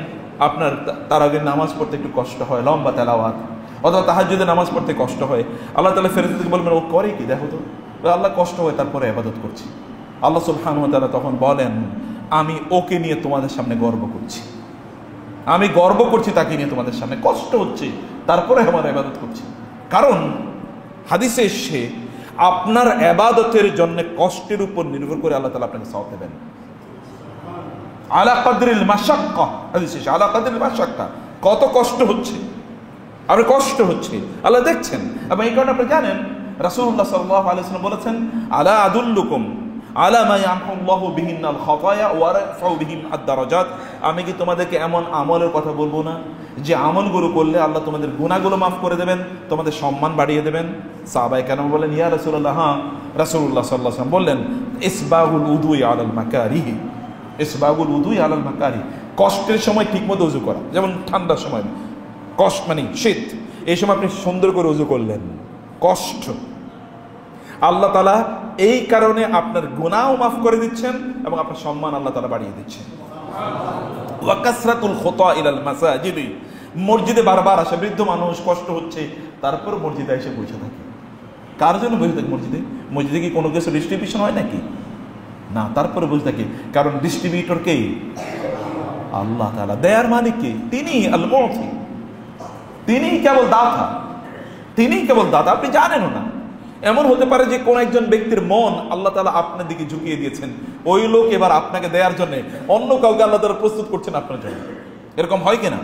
আপনার তারাবির নামাজ পড়তে একটু কষ্ট হয়, লম্বা তেলাওয়াত, অথবা তাহাজ্জুদের নামাজ পড়তে কষ্ট হয়, আল্লাহ তাআলা ফেরেশতাদেরকে বলবেন, ও করে কি দেখো তো। আল্লাহ কষ্ট হয় তারপরে ইবাদত করছি। আল্লাহ সুবহানাহু ওয়া তাআলা তখন বলেন, আমি ওকে নিয়ে তোমাদের সামনে গর্ব করছি, আমি গর্ব করছি তাকে নিয়ে তোমাদের সামনে, কষ্ট হচ্ছে তারপরে আমার ইবাদত করছি। কারণ হাদিসে এসে আপনার ইবাদতের জন্য কষ্টের উপর নির্ভর করে আল্লাহ তাআলা আপনাকে সওয়াব দেবেন। আলা কদরিল মাশাক্কা, হাদিসে এসে আলা কদরিল মাশাক্কা, কত কষ্ট হচ্ছে, আপনি কষ্ট হচ্ছে আল্লাহ দেখছেন। এবং এই কারণে আপনি জানেন রাসূলুল্লাহ সাল্লাল্লাহু আলাইহি ওয়াসাল্লাম বলেছেন, আলা আদুল্লুকুম আলা মা ইয়ামহুল্লাহু বিহিন্নাল খাতায়া ওয়া রাফাউ বিহিম আদ-দারাজাত। আমি কি তোমাদেরকে এমন আমলের কথা বলবো না যে আমলগুলো করলে আল্লাহ তোমাদের গুনাহগুলো মাফ করে দেবেন, তোমাদের সম্মান বাড়িয়ে দেবেন? সাহাবায়ে কেরাম বলেন, ইয়া রাসূলুল্লাহ, হ্যাঁ। রাসূলুল্লাহ সাল্লাল্লাহু আলাইহি ওয়াসাল্লাম বললেন, ইসবাগুল উযুই আলাল মাকারিহি, ইসবাগুল উযুই আলাল মাকারিহি, কষ্টের সময় ঠিকমতো ওযু করা, যেমন ঠান্ডার সময় কষ্ট মানে শীত, এই সময় আপনি সুন্দর করে ওযু করলেন, কষ্ট, আল্লাহ তাআলা এই কারণে আপনার গুনাহও মাফ করে দিচ্ছেন এবং আপনার সম্মান আল্লাহ তাআলা বাড়িয়ে দিচ্ছেন। ওয়া কাসরাতুল খুতা ইলাল মাসাজিদ, মসজিদে বারবার আসে, বৃদ্ধ মানুষ, কষ্ট হচ্ছে, তারপর মসজিদে এসে বসে থাকে। কার জন্য বসে থাকে মসজিদে? মসজিদে কি কোনো কিছু ডিস্ট্রিবিউশন হয় নাকি? না, তারপরে বসে থাকে, কারণ ডিস্ট্রিবিউটর কে? আল্লাহ তাআলা। দেয়ার মালিক কে? তিনি আল মুতি, তিনি কেবল দাতা, তিনি কেবল দাতা, আপনি জানেনও না। এমন হতে পারে যে কোন একজন ব্যক্তির মন আল্লাহ তাআলা আপনার দিকে ঝুঁকিয়ে দিয়েছেন, ওই লোক এবার আপনাকে দেওয়ার জন্য অন্য কাউকে আল্লাহ তাআলা প্রস্তুত করছেন আপনার জন্য। এরকম হয় কিনা?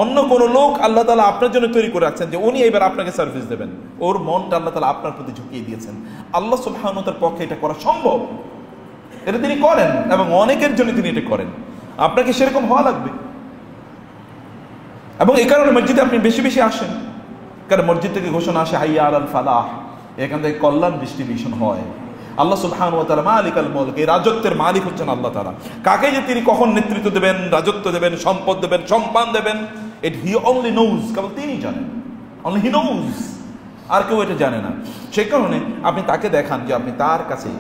অন্য কোন লোক আল্লাহ তাআলা আপনার জন্য তৈরি করে রাখছেন যে উনি এবার আপনাকে সার্ভিস দেবেন, ওর মনটা আল্লাহ তাআলা আপনার প্রতি ঝুঁকিয়ে দিয়েছেন। আল্লাহ সুবহানাহু ওয়া তাআলার পক্ষে এটা করা সম্ভব, এটা তিনি করেন এবং অনেকের জন্য তিনি এটা করেন। আপনাকে সেরকম হওয়া লাগবে। এবং এই কারণে মসজিদে আপনি বেশি বেশি আসেন, কারণ মসজিদ থেকে ঘোষণা আসে হাইয়া আলাল ফালাহ, এখান থেকে কল্যাণ ডিস্ট্রিবিউশন হয়। আল্লাহ সুবহানাহু ওয়া তাআলা মালিকাল মুলক, এই রাজত্বের মালিক হচ্ছেন আল্লাহ তাআলা। কাকে যে তিনি কখন নেতৃত্ব দেবেন, রাজত্ব দেবেন, সম্পদ দেবেন, সম্মান দেবেন, ইট হি অনলি নোজ, কেবল তিনি জানেন, অনলি হি নোজ, আর কেউ এটা জানে না। সেই কারণে আপনি তাকে দেখান যে আপনি তার কাছে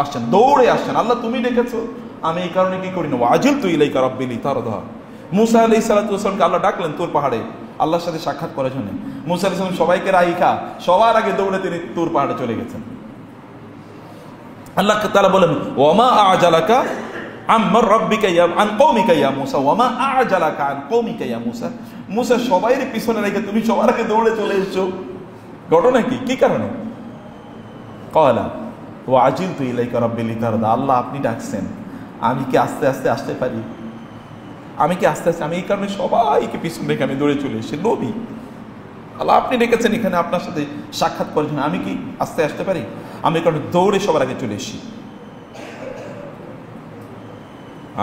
আসছেন, দৌড়ে আসছেন। আল্লাহ তুমি ডেকেছো, আমি এই কারণে কি করি না, ওয়াজিলতু ইলাইকা রাব্বি লিতারদা। মুসা আলাইহিস সালাতু ওয়াস সালামকে আল্লাহ ডাকলেন তুর পাহাড়ে আল্লাহর সাথে সাক্ষাৎ করার জন্য। মুসা আলাইহিস সালাম সবাইকে রাইখা সবার আগে দৌড়ে তিনি তুর পাহাড়ে চলে গেছেন। আল্লাহ তাআলা বলেন ওয়ামা আ'জালাকা আম্মার রাব্বিকা ইয়া আন কওমিকা ইয়া মুসা, ওয়ামা আ'জালাকা আন কওমিকা ইয়া মুসা। মুসা সবাইয়ের পিছনে রেখে তুমি সবার আগে দৌড়ে চলে এসেছো, ঘটনা কি, কি কারণে? ক্বালা ওয়াজিলতু ইলাইকা রাব্বি লিতারদা। আল্লাহ আপনি ডাকছেন, আমি কি আস্তে আস্তে আসতে পারি? আমি কি আস্তে আস্তে, আমি এই কারণে সবাইকে পিছন রেখে আমি দৌড়ে চলে এসেছি। নবী আল্লাহ আপনি ডেকেছেন এখানে আপনার সাথে সাক্ষাৎ করার জন্য, আমি কি আস্তে আসতে পারি? আমি এই কারণে দৌড়ে সবার আগে চলে এসেছি,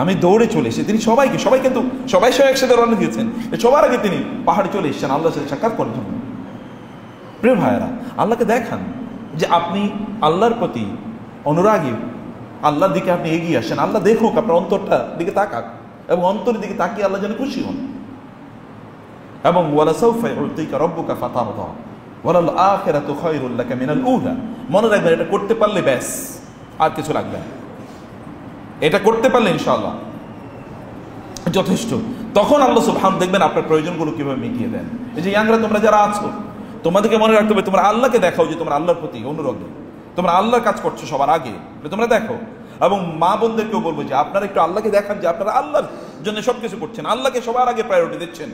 আমি দৌড়ে চলে এসেছি। তিনি সবাইকে, সবাই কিন্তু সবাই একসাথে রওনা দিয়েছেন, সবার আগে তিনি পাহাড়ে চলে এসেছেন আল্লাহর সাথে সাক্ষাৎ করার জন্য। প্রিয় ভাইয়েরা, আল্লাহকে দেখান যে আপনি আল্লাহর প্রতি অনুরাগী, আল্লাহর দিকে আপনি এগিয়ে আসেন। আল্লাহ দেখুক, আপনার অন্তরটা দিকে তাকাক, এবং অন্তরের দিকে তাকিয়ে আল্লাহ যেন খুশি হন। এবং ওয়ালাসাউফা ইউতিকা রাব্বুকা ফাতারদা ওয়ালাল আখিরাতু খায়রুল লাকা মিনাল উলা। মনে রাখবেন, এটা করতে পারলে ব্যাস, আর কিছু লাগবে না। এটা করতে পারলে ইনশাআল্লাহ যথেষ্ট। তখন আল্লাহ সুবহান দেখবেন আপনার প্রয়োজনগুলো কিভাবে মিটিয়ে দেন। এই যে ইয়াংরা তোমরা যারা আছো, তোমাদেরকে মনে রাখতে হবে তোমরা আল্লাহকে দেখাও যে তোমরা আল্লাহর প্রতি অনুরোধ, তোমরা আল্লাহর কাজ করছো সবার আগে, তোমরা দেখো। এবং মা বোনদেরকেও বলবো যে আপনারা একটু আল্লাহকে দেখান যে আপনারা আল্লাহর জন্য সবকিছু করছেন, আল্লাহকে সবার আগে প্রায়োরিটি দিচ্ছেন।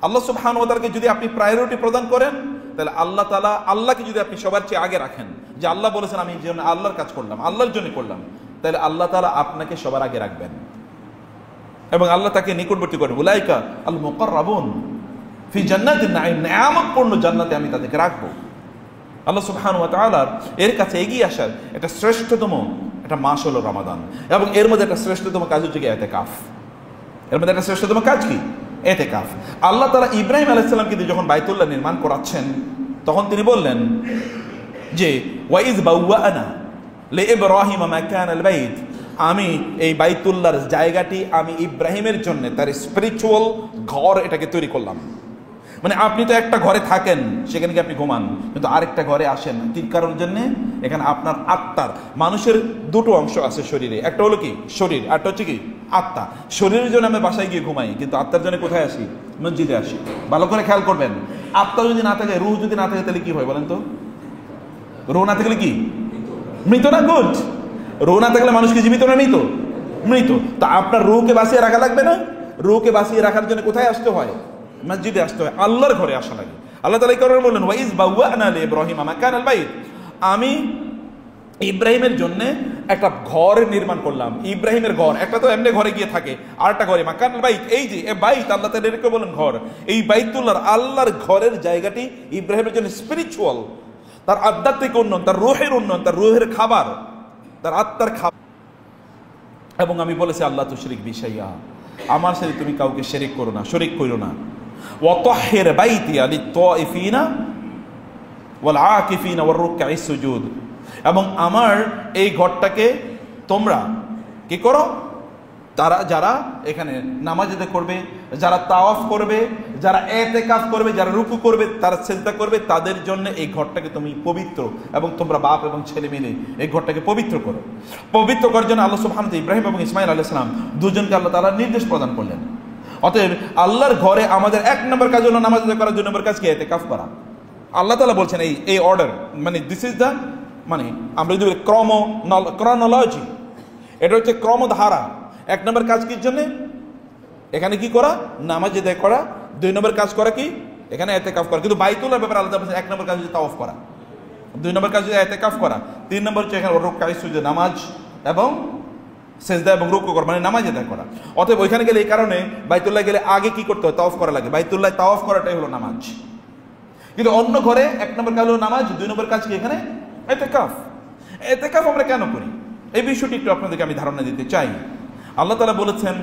আল্লাহ সুবহানাহু ওয়া তাআলাকে যদি আপনি প্রায়োরিটি প্রদান করেন, তাহলে আল্লাহ তাআলা, আল্লাহকে যদি আপনি সবার চেয়ে আগে রাখেন, যে আল্লাহ বলেছেন আমি যেন আল্লাহর কাজ করলাম, আল্লাহর জন্য করলাম, তাহলে আল্লাহ তাআলা আপনাকে সবার আগে রাখবেন এবং আল্লাহ তাকে নিকটবর্তী করবেন। উলাইকা আল মুকাররাবুন ফি জান্নাতিন নাঈম, নিয়ামতপূর্ণ জান্নাতে আমি তাদেরকে রাখবো। আল্লাহ সুবহানাহু ওয়া তাআলার এর কাছে এগিয়ে আসার একটা শ্রেষ্ঠতম একটা মাস হলো রমাদান, এবং এর মধ্যে একটা শ্রেষ্ঠতম কাজ হচ্ছে কি ইতিকাফ। এর মধ্যে একটা শ্রেষ্ঠতম কাজ কি? ইতিকাফ। আল্লাহ তাআলা ইব্রাহিম আলাইহিস সালামকে যখন বাইতুল্লাহ নির্মাণ করাচ্ছেন, তখন তিনি বললেন যে ওয়াইজ বাওয়ানা লিইব্রাহিম মাকানাল বাইত, আমি এই বাইতুল্লাহর জায়গাটি আমি ইব্রাহিমের জন্য তার স্পিরিচুয়াল ঘর এটাকে তৈরি করলাম। মানে আপনি তো একটা ঘরে থাকেন, সেখানে কি আপনি ঘুমান, কিন্তু আরেকটা ঘরে আসেন কি কারণের জন্য? এখানে আপনার আত্মার, মানুষের দুটো অংশ আছে শরীরে, একটা হলো কি শরীর, আরটা হচ্ছে কি আত্মা। শরীরের জন্য আমি বাসায় গিয়ে ঘুমাই, কিন্তু আত্মার জন্য কোথায় আসি? মসজিদে আসি। ভালো করে খেয়াল করবেন, আত্মা যদি না থাকে, রূহ যদি না থাকে, তাহলে কি হয় বলেন তো? রূহ না থাকলে কি মৃত না? গুড। রূহ না থাকলে মানুষ কি জীবিত না মৃত? মৃত। তা আপনার রূহকে বাঁচিয়ে রাখা লাগবে না? রূহকে বাঁচিয়ে রাখার জন্য কোথায় আসতে হয়? মসজিদে আসতে হয়, আল্লাহর ঘরে আসা লাগে। আল্লাহ তাআলা এই কারণে বললেন ওয়াইজ বাওয়ানা লিইব্রাহিম মাকানাল বাইত, আমি ইব্রাহিমের জন্য একটা ঘর নির্মাণ করলাম। ইব্রাহিমের ঘর একটা তো এমনি ঘরে গিয়ে থাকে, আর একটা ঘরে মাকানাল বাইত, এই যে বাইত আল্লাহ তাআলা এটাকে বলেন ঘর। এই বাইতুল্লাহর আল্লাহর ঘরের জায়গাটি ইব্রাহিমের জন্য স্পিরিচুয়াল, তার আধ্যাত্মিক উন্নয়ন, তার রূহের উন্নয়ন, তার রূহের খাবার, তার আত্মার খাবার। এবং আমি বলেছি আল্লাহ তুশরিক বিশাইয়া, আমার সাথে তুমি কাউকে শিরিক করো না, শরীক করো না। ওয়াতাহহির বাইতিয়া লিত-তাইফিনা ওয়াল আকিফিনা ওয়ার রুকআইস সুজুদ, এবং আমার এই ঘরটাকে তোমরা কি করো, তারা যারা এখানে নামাজ আদায় করবে, যারা তাওয়াফ করবে, যারা ইতিকাফ করবে, যারা রুকু করবে, তারা সিজদা করবে, তাদের জন্য এই ঘরটাকে তুমি পবিত্র, এবং তোমরা বাপ এবং ছেলে মিলে এই ঘরটাকে পবিত্র করো। পবিত্র করার জন্য আল্লাহ সুবহানাহু ওয়া তাআলা ইব্রাহিম এবং ইসমাঈল আলাইহিস সালাম দুজনকে আল্লাহ তাআলা নির্দেশ প্রদান করলেন। অতএব আল্লাহর ঘরে আমাদের এক নম্বর কাজ হলো নামাজ আদায় করা, দুই নম্বর কাজ কি ইতিকাফ করা। আল্লাহ তাআলা বলছেন এই অর্ডার, মানে দিস ইজ দ্য, মানে আমরা যদি ক্রনোলজি, এটা হচ্ছে ক্রমধারা। এক নম্বর কাজ কির জন্য? এখানে কি করা? নামাজ আদায় করা। দুই নম্বর কাজ করা কি? এখানে ইতিকাফ করা। কিন্তু বাইতুল্লাহর ব্যাপারে আলাদা বলছেন, এক নম্বর কাজ হচ্ছে তাওয়াফ করা, দুই নম্বর কাজ হচ্ছে ইতিকাফ করা, তিন নম্বর হচ্ছে এখানে রুকআইস সুজুদ, নামাজ এবং সিজদা এবং রুকু করা, মানে নামাজ আদায় করা। অতএব ওইখানে গেলে এই কারণে বাইতুল্লাহ গেলে আগে কি করতে হয়? তাওয়াফ করা লাগে। বাইতুল্লাহ তাওয়াফ করাটাই হলো নামাজ। কিন্তু অন্য ঘরে এক নম্বর কাজ হলো নামাজ, দুই নম্বর কাজ কি এখানে? ইতিকাফ। ইতিকাফ আমরা কেন করি, এই বিষয়টি একটু আপনাদেরকে আমি ধারণা দিতে চাই। আল্লাহ তাআলা বলেছেন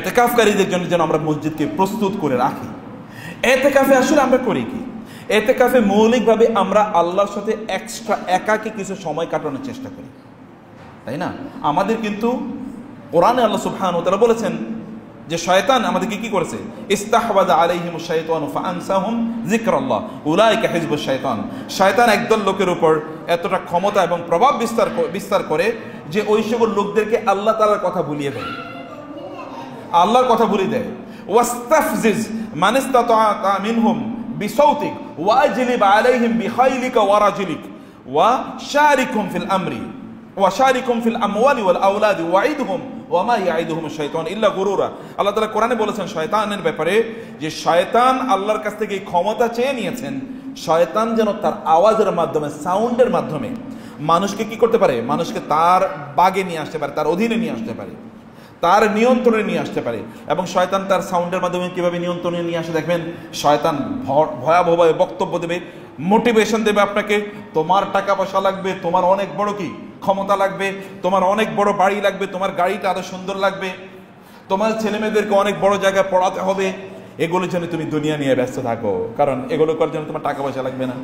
ইতিকাফকারীদের জন্য যেন আমরা মসজিদকে প্রস্তুত করে রাখি। এতেকাফে আসলে আমরা করি কি? এতেকাফে মৌলিকভাবে আমরা আল্লাহর সাথে এক্সট্রা একাকী কিছু সময় কাটানোর চেষ্টা করি, তাই না? আমাদের কিন্তু কোরআনে আল্লাহ সুবহানাহু ওয়া তাআলা বলেছেন যে শয়তান আমাদেরকে কি করেছে, ইস্তাহওয়াযা আলাইহিমুশ শাইতানু ফাআনসাহুম যিকরাল্লাহ উলাইকা হিজবুশ শাইতান। শয়তান একদল লোকের উপর এতটা ক্ষমতা এবং প্রভাব বিস্তার করে যে ওই সকল লোকদেরকে আল্লাহ তাআলার কথা ভুলিয়ে দেয়, আল্লাহর কথা ভুলিয়ে দেয়। ওয়াস্তাফজিজ মান ইসতাতা মিনহুম বিসাউতিক ওয়াজলিব আলাইহিম বিখাইলিকা ওয়া রাজলিক ওয়া শারিকুম ফিল আমরি ওয়া শারিকুম ফিল আমওয়ালি ওয়াল আওলাদি ওয়াইদহুম ওয়া মা ইয়াইদুহুমুশ শাইতান ইল্লা গুরুরা। আল্লাহ তাআলা কোরআনে বলেছেন শয়তানের ব্যাপারে যে শয়তান আল্লাহর কাছ থেকে এই ক্ষমতা চেয়ে নিয়েছেন, শয়তান যেন তার আওয়াজের মাধ্যমে, সাউন্ডের মাধ্যমে মানুষকে কি করতে পারে, মানুষকে তার বাগে নিয়ে আসতে পারে, তার অধীনে নিয়ে আসতে পারে, তার নিয়ন্ত্রণে নিয়ে আসতে পারে। এবং শয়তান তার সাউন্ডের মাধ্যমে কিভাবে নিয়ন্ত্রণে নিয়ে আসে দেখবেন, শয়তান ভয়াবহভাবে বক্তব্য দেবে, মোটিভেশন দেবে আপনাকে, তোমার টাকা পয়সা লাগবে, তোমার অনেক বড় কি ক্ষমতা লাগবে, তোমার অনেক বড় বাড়ি লাগবে, তোমার গাড়িটা আরো সুন্দর লাগবে, তোমার ছেলে মেয়েদেরকে অনেক বড় জায়গায় পড়াতে হবে, এগুলোর জন্য তুমি দুনিয়া নিয়ে ব্যস্ত থাকো, কারণ এগুলো করার জন্য তোমার টাকা পয়সা লাগবে না।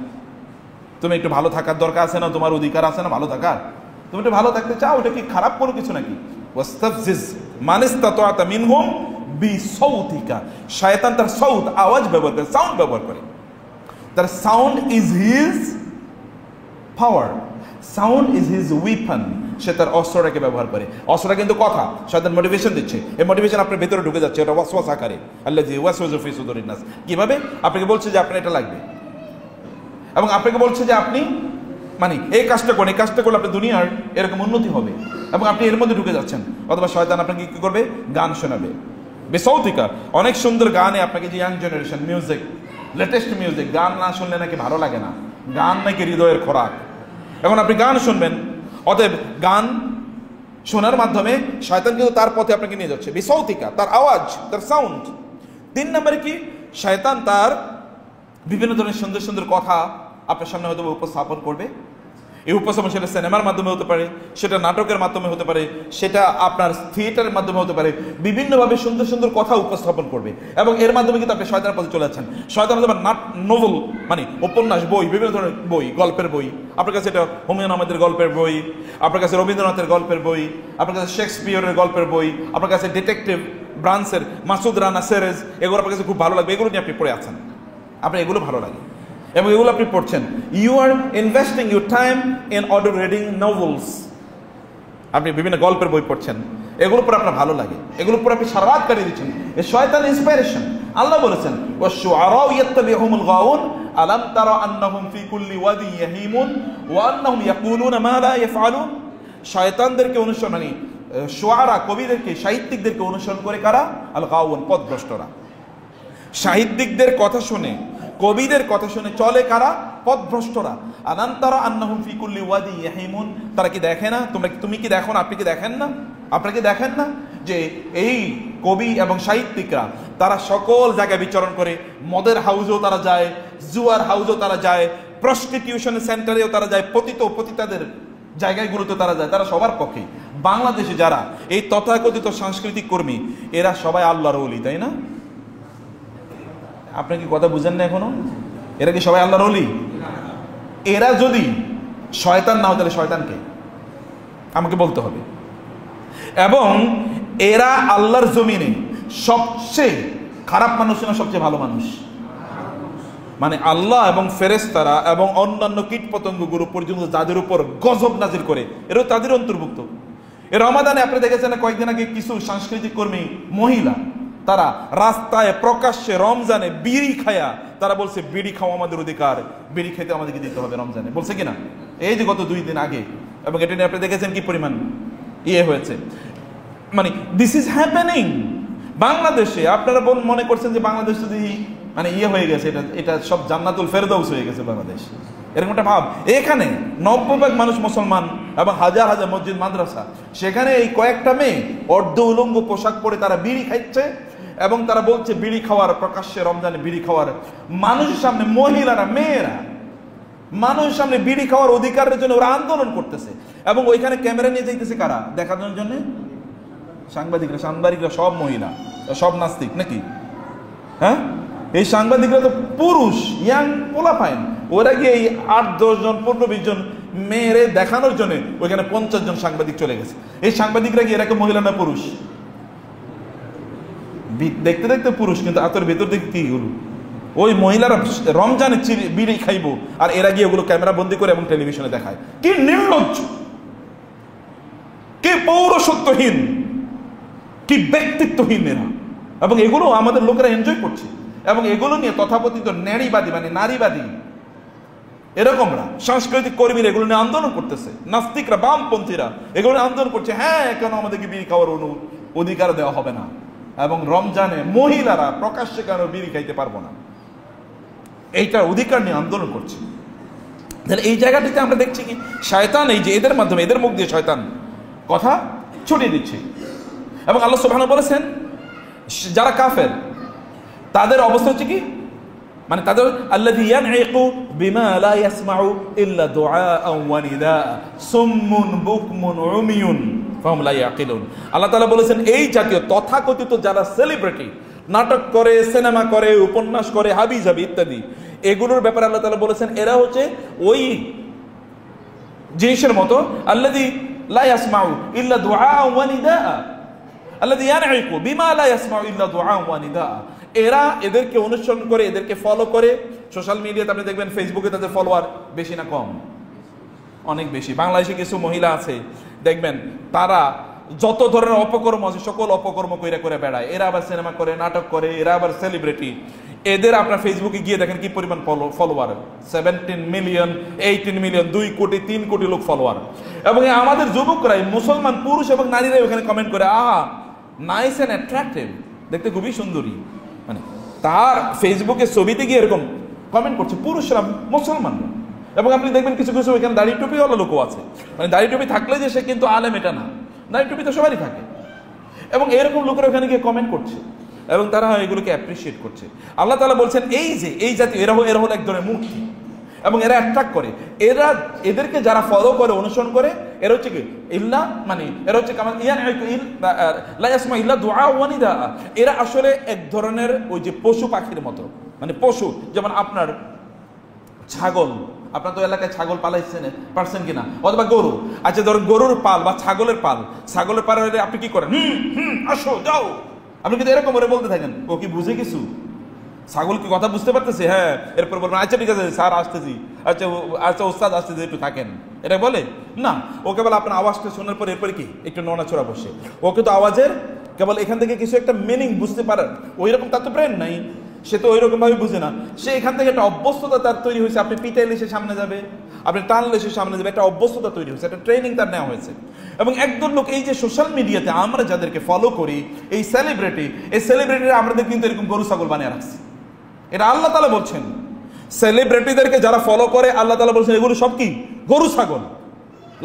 তুমি একটু ভালো থাকার দরকার আছে না, তোমার অধিকার আছে না ভালো থাকার, তুমি একটু ভালো থাকতে চাও, এটা কি খারাপ কোনো কিছু নাকি? ওয়াস্তাফজিজ মান ইসতাতা মিনহুম বিসাউতিকা। শয়তান তার সাউত, আওয়াজ ব্যবহার করে, সাউন্ড ব্যবহার করে। তার sound is his power, sound is his weapon. সে তার অস্ত্রটাকে ব্যবহার করে। অস্ত্রটা কিন্তু কথা, শয়তান মোটিভেশন দিচ্ছে, এই মোটিভেশন আপনার ভেতরে ঢুকে যাচ্ছে, এটা ওয়াসওয়াস আকারে। আল্লাযী ওয়াসওয়াসু ফি সুদুরিন নাস। কিভাবে? আপনাকে বলছে যে আপনার এটা লাগবে, এবং আপনাকে বলছে যে আপনি মানে এই কাজটা করেন, এই কাজটা করলে আপনার দুনিয়ার এরকম উন্নতি হবে, এবং আপনি এর মধ্যে ঢুকে যাচ্ছেন। অথবা শয়তান আপনাকে কি করবে, গান শোনাবে বিসাউতিকা, অনেক সুন্দর গানে আপনাকে, যে young generation music, latest music, গান না শুনলে নাকি ভালো লাগে না, গান নাকি হৃদয়ের খোরাক। এখন আপনি গান শুনবেন, অতএব গান শোনার মাধ্যমে শয়তান কিন্তু তার পথে আপনাকে নিয়ে যাচ্ছে, বিসাউতিকা, তার আওয়াজ, তার সাউন্ড। 3 নম্বরে কি, শয়তান তার বিভিন্ন ধরনের সুন্দর সুন্দর কথা আপনার সামনে হয়তো উপস্থাপন করবে। এই উপস্থাপন সেটা সিনেমার মাধ্যমে হতে পারে, সেটা নাটকের মাধ্যমে হতে পারে, সেটা আপনার থিয়েটারের মাধ্যমে হতে পারে, বিভিন্নভাবে সুন্দর সুন্দর কথা উপস্থাপন করবে, এবং এর মাধ্যমে কিন্তু আপনি শয়তানের পথে চলে যাচ্ছেন। শয়তান হতে পারে নোভেল, মানে উপন্যাস বই, বিভিন্ন ধরনের বই, গল্পের বই। আপনার কাছে এটা হুমায়ুন আহমেদের গল্পের বই, আপনার কাছে রবীন্দ্রনাথের গল্পের বই, আপনার কাছে শেক্সপিয়রের গল্পের বই, আপনার কাছে ডিটেকটিভ ব্রান্সের মাসুদ রানা সিরিজ, এগুলো আপনার কাছে খুব ভালো লাগবে, এগুলো নিয়ে আপনি পড়ে আছেন, আপনার এগুলো ভালো লাগে এবং এগুলো আপনি পড়ছেন। You are investing your time in order reading novels. আপনি বিভিন্ন গল্পের বই পড়ছেন, এগুলো পরে আপনার ভালো লাগে, এগুলো পরে আপনি সারা রাত কাটিয়ে দিচ্ছেন। এই শয়তান ইন্সপিরেশন। আল্লাহ বলেছেন ওয়াশ-শুআরাউ ইয়াত্তাবিউহুমুল গাউন আলাম তারা আন্নাহুম ফি কুল্লি ওয়াদি ইয়াহিমুন ওয়া আন্নাহুম ইয়াকুলুনা মা লা ইয়াফআলুন। শয়তানদেরকে অনুসরণ, মানে শুআরা, কবিদেরকে, সাহিত্যিকদেরকে অনুসরণ করে কারা? আল গাউন, পথভ্রষ্টরা। সাহিত্যিকদের কথা শুনে, কবিদের কথা শুনে চলে কারা? পথভ্রষ্টরা। আলাম তারা আন্নাহুম ফি কুল্লি ওয়াদি ইয়াহিমুন। তারা কি দেখে না? তুমি কি দেখো না? আপনি কি দেখেন না? আপনারা কি দেখেন না যে এই কবি এবং সাহিত্যিকরা তারা সকল জায়গায় বিচরণ করে? মদের হাউসেও তারা যায়, জুয়ার হাউসেও তারা যায়, প্রস্টিটিউশন সেন্টারেও তারা যায়, পতিতাদের জায়গাগুলোতে তারা যায়। তারা সবার পক্ষে। বাংলাদেশে যারা এই তথাকথিত সাংস্কৃতিক কর্মী, এরা সবাই আল্লাহর ওলি, তাই না? আপনি কি কথা বুঝেন না এখনো? এরা কি সবাই আল্লাহর ওলি? এরা যদি শয়তান না হয় তাহলে শয়তানকে আমাকে বলতে হবে। এবং এরা আল্লাহর জমিনে সবচেয়ে খারাপ মানুষ না সবচেয়ে ভালো মানুষ? মানে আল্লাহ এবং ফেরেশতারা এবং অন্যান্য কীট পতঙ্গগুলো পর্যন্ত যাদের উপর গজব নাজিল করে, এরাও তাদের অন্তর্ভুক্ত। এর রমাদানে আপনি দেখেছেন কয়েকদিন আগে কিছু সাংস্কৃতিক কর্মী মহিলা, তারা রাস্তায় প্রকাশ্যে রমজানে বিড়ি খায়া তারা বলছে বিড়ি খাওয়া আমাদের অধিকার, বিড়ি খেতে আমাদেরকে দিতে হবে রমজানে, বলছে কিনা? এই যে গত 2 দিন আগে। এবং এটা নিয়ে আপনি দেখেছেন কি পরিমাণ হয়েছে। মানে দিস ইজ হ্যাপেনিং বাংলাদেশে। আপনারা মনে করছেন যে বাংলাদেশ যদি মানে হয়ে গেছে, এটা সব জান্নাতুল ফেরদাউস হয়ে গেছে বাংলাদেশ, এরকম একটা ভাব। এখানে 90% মানুষ মুসলমান এবং হাজার হাজার মসজিদ মাদ্রাসা, সেখানে এই কয়েকটা মেয়ে অর্ধ উলঙ্গ পোশাক পরে তারা বিড়ি খাচ্ছে এবং তারা বলছে বিড়ি খাওয়ার, প্রকাশ্যে রমজানে বিড়ি খাওয়ার, মানুষের সামনে, মহিলারা, মেয়েরা মানুষের সামনে বিড়ি খাওয়ার অধিকারের জন্য ওরা আন্দোলন করতেছে। এবং ওইখানে ক্যামেরা নিয়ে যাইতেছে কারা? দেখানোর জন্য সাংবাদিকরা সব মহিলা, সব নাস্তিক নাকি? হ্যাঁ, এই সাংবাদিকরা তো পুরুষ, ইয়াং পোলাপাইন, ওরা গিয়ে এই 8-10 জন 15-20 জন মেয়েরে দেখানোর জন্য ওইখানে 50 জন সাংবাদিক চলে গেছে। এই সাংবাদিকরা গিয়ে এরা মহিলা না পুরুষ? দেখতে দেখতে পুরুষ, কিন্তু আতর ভেতর দেখতে কি হলো? ওই মহিলারা রমজানে বিড়ি খাইবো আর এরা গিয়ে ওগুলো ক্যামেরা বন্দি করে এবং টেলিভিশনে দেখায়। কি নির্লজ্জ, কি পৌরসত্বহীন, কি ব্যক্তিত্বহীন এরা। এবং এগুলো আমাদের লোকেরা এনজয় করছে, এবং এগুলো নিয়ে তথাকথিত নারীবাদী মানে নারীবাদী এরকমরা সাংস্কৃতিক কর্মীরা এগুলো নিয়ে আন্দোলন করতেছে। নাস্তিকরা, বামপন্থীরা এগুলো নিয়ে আন্দোলন করছে, হ্যাঁ কেন আমাদেরকে বিড়ি খাওয়ার অধিকার দেওয়া হবে না, এবং রমজানে মহিলারা প্রকাশ্যে কেন বিড়ি খাইতে পারবো না, এইটার অধিকার নিয়ে আন্দোলন করছে। তাহলে এই জায়গাটিতে আমরা দেখছি কি শয়তান এই যে এদের মাধ্যমে, এদের মুখ দিয়ে শয়তান কথা ছড়িয়ে দিচ্ছে। এবং আল্লাহ সুবহানাহু বলেছেন যারা কাফের তাদের অবস্থা হচ্ছে কি, মানে তাদের আল্লাযী ইয়ানঈকু বিমা লা ইয়াসমাউ ইল্লা দুআআন ওয়া নিদাআ সুম্মুন বুকমুন উমিয়ুন ফাহুম লা ইয়াকিলুন। আল্লাহ তাআলা বলেছেন এই জাতীয় তথাকথিত যারা সেলিব্রিটি, নাটক করে, সিনেমা করে, উপন্যাস করে, হাবিজাবি ইত্যাদি, এগুলোর ব্যাপারে আল্লাহ তাআলা বলেছেন এরা হচ্ছে ওই জিনিসের মতো আল্লাযী লা ইয়াসমাউ ইল্লা দুআআন ওয়া নিদাআ, আল্লাযী ইয়ানঈকু বিমা লা ইয়াসমাউ ইল্লা দুআআন ওয়া নিদাআ। এরা এদেরকে অনুসরণ করে, এদেরকে ফলো করে। সোশ্যাল মিডিয়াতে আপনি দেখবেন ফেসবুকে তাদের ফলোয়ার বেশি না কম? অনেক বেশি। বাংলাদেশে কিছু মহিলা আছে দেখবেন তারা যত ধরনের অপকর্ম আছে সকল অপকর্ম কইরা করে বেড়ায়। এরা আবার সিনেমা করে, নাটক করে, এরা আবার সেলিব্রিটি। এদের আপনার ফেসবুকে গিয়ে দেখেন কি পরিমাণ ফলোয়ার, 17 মিলিয়ন, 18 মিলিয়ন, 2 কোটি 3 কোটি লোক ফলোয়ার। এবং আমাদের যুবকরাই, মুসলমান পুরুষ এবং নারীরাই ওখানে কমেন্ট করে, আহা নাইস অ্যান্ড অ্যাট্রাক্টিভ, দেখতে খুবই সুন্দরী। মানে তার ফেসবুকে ছবিতে গিয়ে এরকম কমেন্ট করছে পুরুষরা, মুসলমানরা। এবং আপনি দেখবেন কিছু কিছু এখানে দাড়ি টুপিওয়ালা লোকও আছে, মানে দাড়ি টুপি থাকলে যে সে কিন্তু আলেম এটা না, দাড়ি টুপি তো সবারই থাকে। এবং এরকম লোকেরা ওখানে গিয়ে কমেন্ট করছে এবং তারা এগুলোকে অ্যাপ্রিসিয়েট করছে। আল্লাহ তাআলা বলছেন এই যে এই জাতীয় এরা হলো এক ধরনের মূর্তি, এবং এরা অ্যাট্রাক্ট করে। এরা এদেরকে যারা ফলো করে, অনুসরণ করে, এরা হচ্ছে কি ইল্লা, মানে এরা হচ্ছে লা ইয়াসমাউ ইল্লা দুআআন ওয়া নিদাআ। এরা আসলে এক ধরনের ওই যে পশু পাখির মতো, মানে পশু, যেমন আপনার ছাগল, আপনার তো এলাকায় ছাগল পারছেন কিনা, অথবা গরু। আচ্ছা ধরুন গরুর পাল বা ছাগলের পাল, ছাগলের পাল হলে আপনি কি করেন? আসো যাও, আপনি কিন্তু এরকম করে বলতে থাকেন। ও কি বুঝে কিছু? ছাগল কি কথা বুঝতে পারতেছে? হ্যাঁ। এরপর বলবেন আচ্ছা ঠিক আছে স্যার আসতেছি, আচ্ছা আচ্ছা ওস্তাদ আসতেছি, একটু থাকেন, এটা বলে না। ও কেবল আপনার আওয়াজটা শোনার পর এরপরে কি একটু নড়াচড়া বসে, ও কিন্তু আওয়াজের কেবল এখান থেকে কিছু একটা মিনিং বুঝতে পারেন। ওই রকম তার তো ব্রেন নাই, সে তো ওই রকম ভাবে বুঝে না। সে এখান থেকে একটা অভ্যস্ততা তার তৈরি হয়েছে। আপনি পিটাইলে সে সামনে যাবে, আপনি টানলে সে সামনে যাবে, একটা অভ্যস্ততা তৈরি হয়েছে, একটা ট্রেনিং তার নেওয়া হয়েছে। এবং একজন লোক এই যে সোশ্যাল মিডিয়াতে আমরা যাদেরকে ফলো করি, এই সেলিব্রিটিরা আমাদের কিন্তু এরকম গরু ছাগল বানিয়ে রাখছে। এটা আল্লাহ তাআলা বলছেন, সেলিব্রিটিদেরকে যারা ফলো করে আল্লাহ তাআলা বলছেন এগুলো সব কি গরু ছাগল।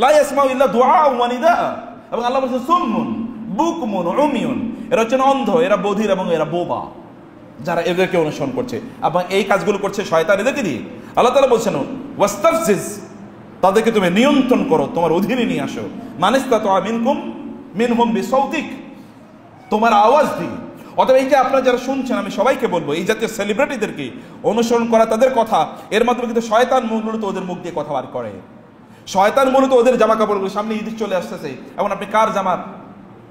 লা ইয়াসমাউ ইল্লা দুআআন ওয়া নিদাআ। এবং আল্লাহ বলছেন সুম্মুন বুকমুন উমিয়ুন, এরা হচ্ছেন অন্ধ, এরা বধির এবং এরা বোবা, যারা এদেরকে অনুসরণ করছে। এবং এই কাজগুলো করছে শয়তান এদেরকে দিয়ে। আল্লাহ তাআলা বলছেন ওয়াস্তাফজিজ, তাদেরকে তুমি নিয়ন্ত্রণ করো, তোমার অধীনে নিয়ে আসো। মানিস্তাতা মিনহুম বিসাউতিক, তোমার আওয়াজ দিয়ে। অতএব এই যে আপনারা যারা শুনছেন, আমি সবাইকে বলবো এই জাতীয় সেলিব্রিটিদেরকে অনুসরণ করা, তাদের কথা, এর মাধ্যমে কিন্তু শয়তান মূলত ওদের মুখ দিয়ে কথা বার করে। শয়তান মূলত ওদের জামা কাপড়গুলো, সামনে ঈদ চলে আসতেছে, এখন আপনি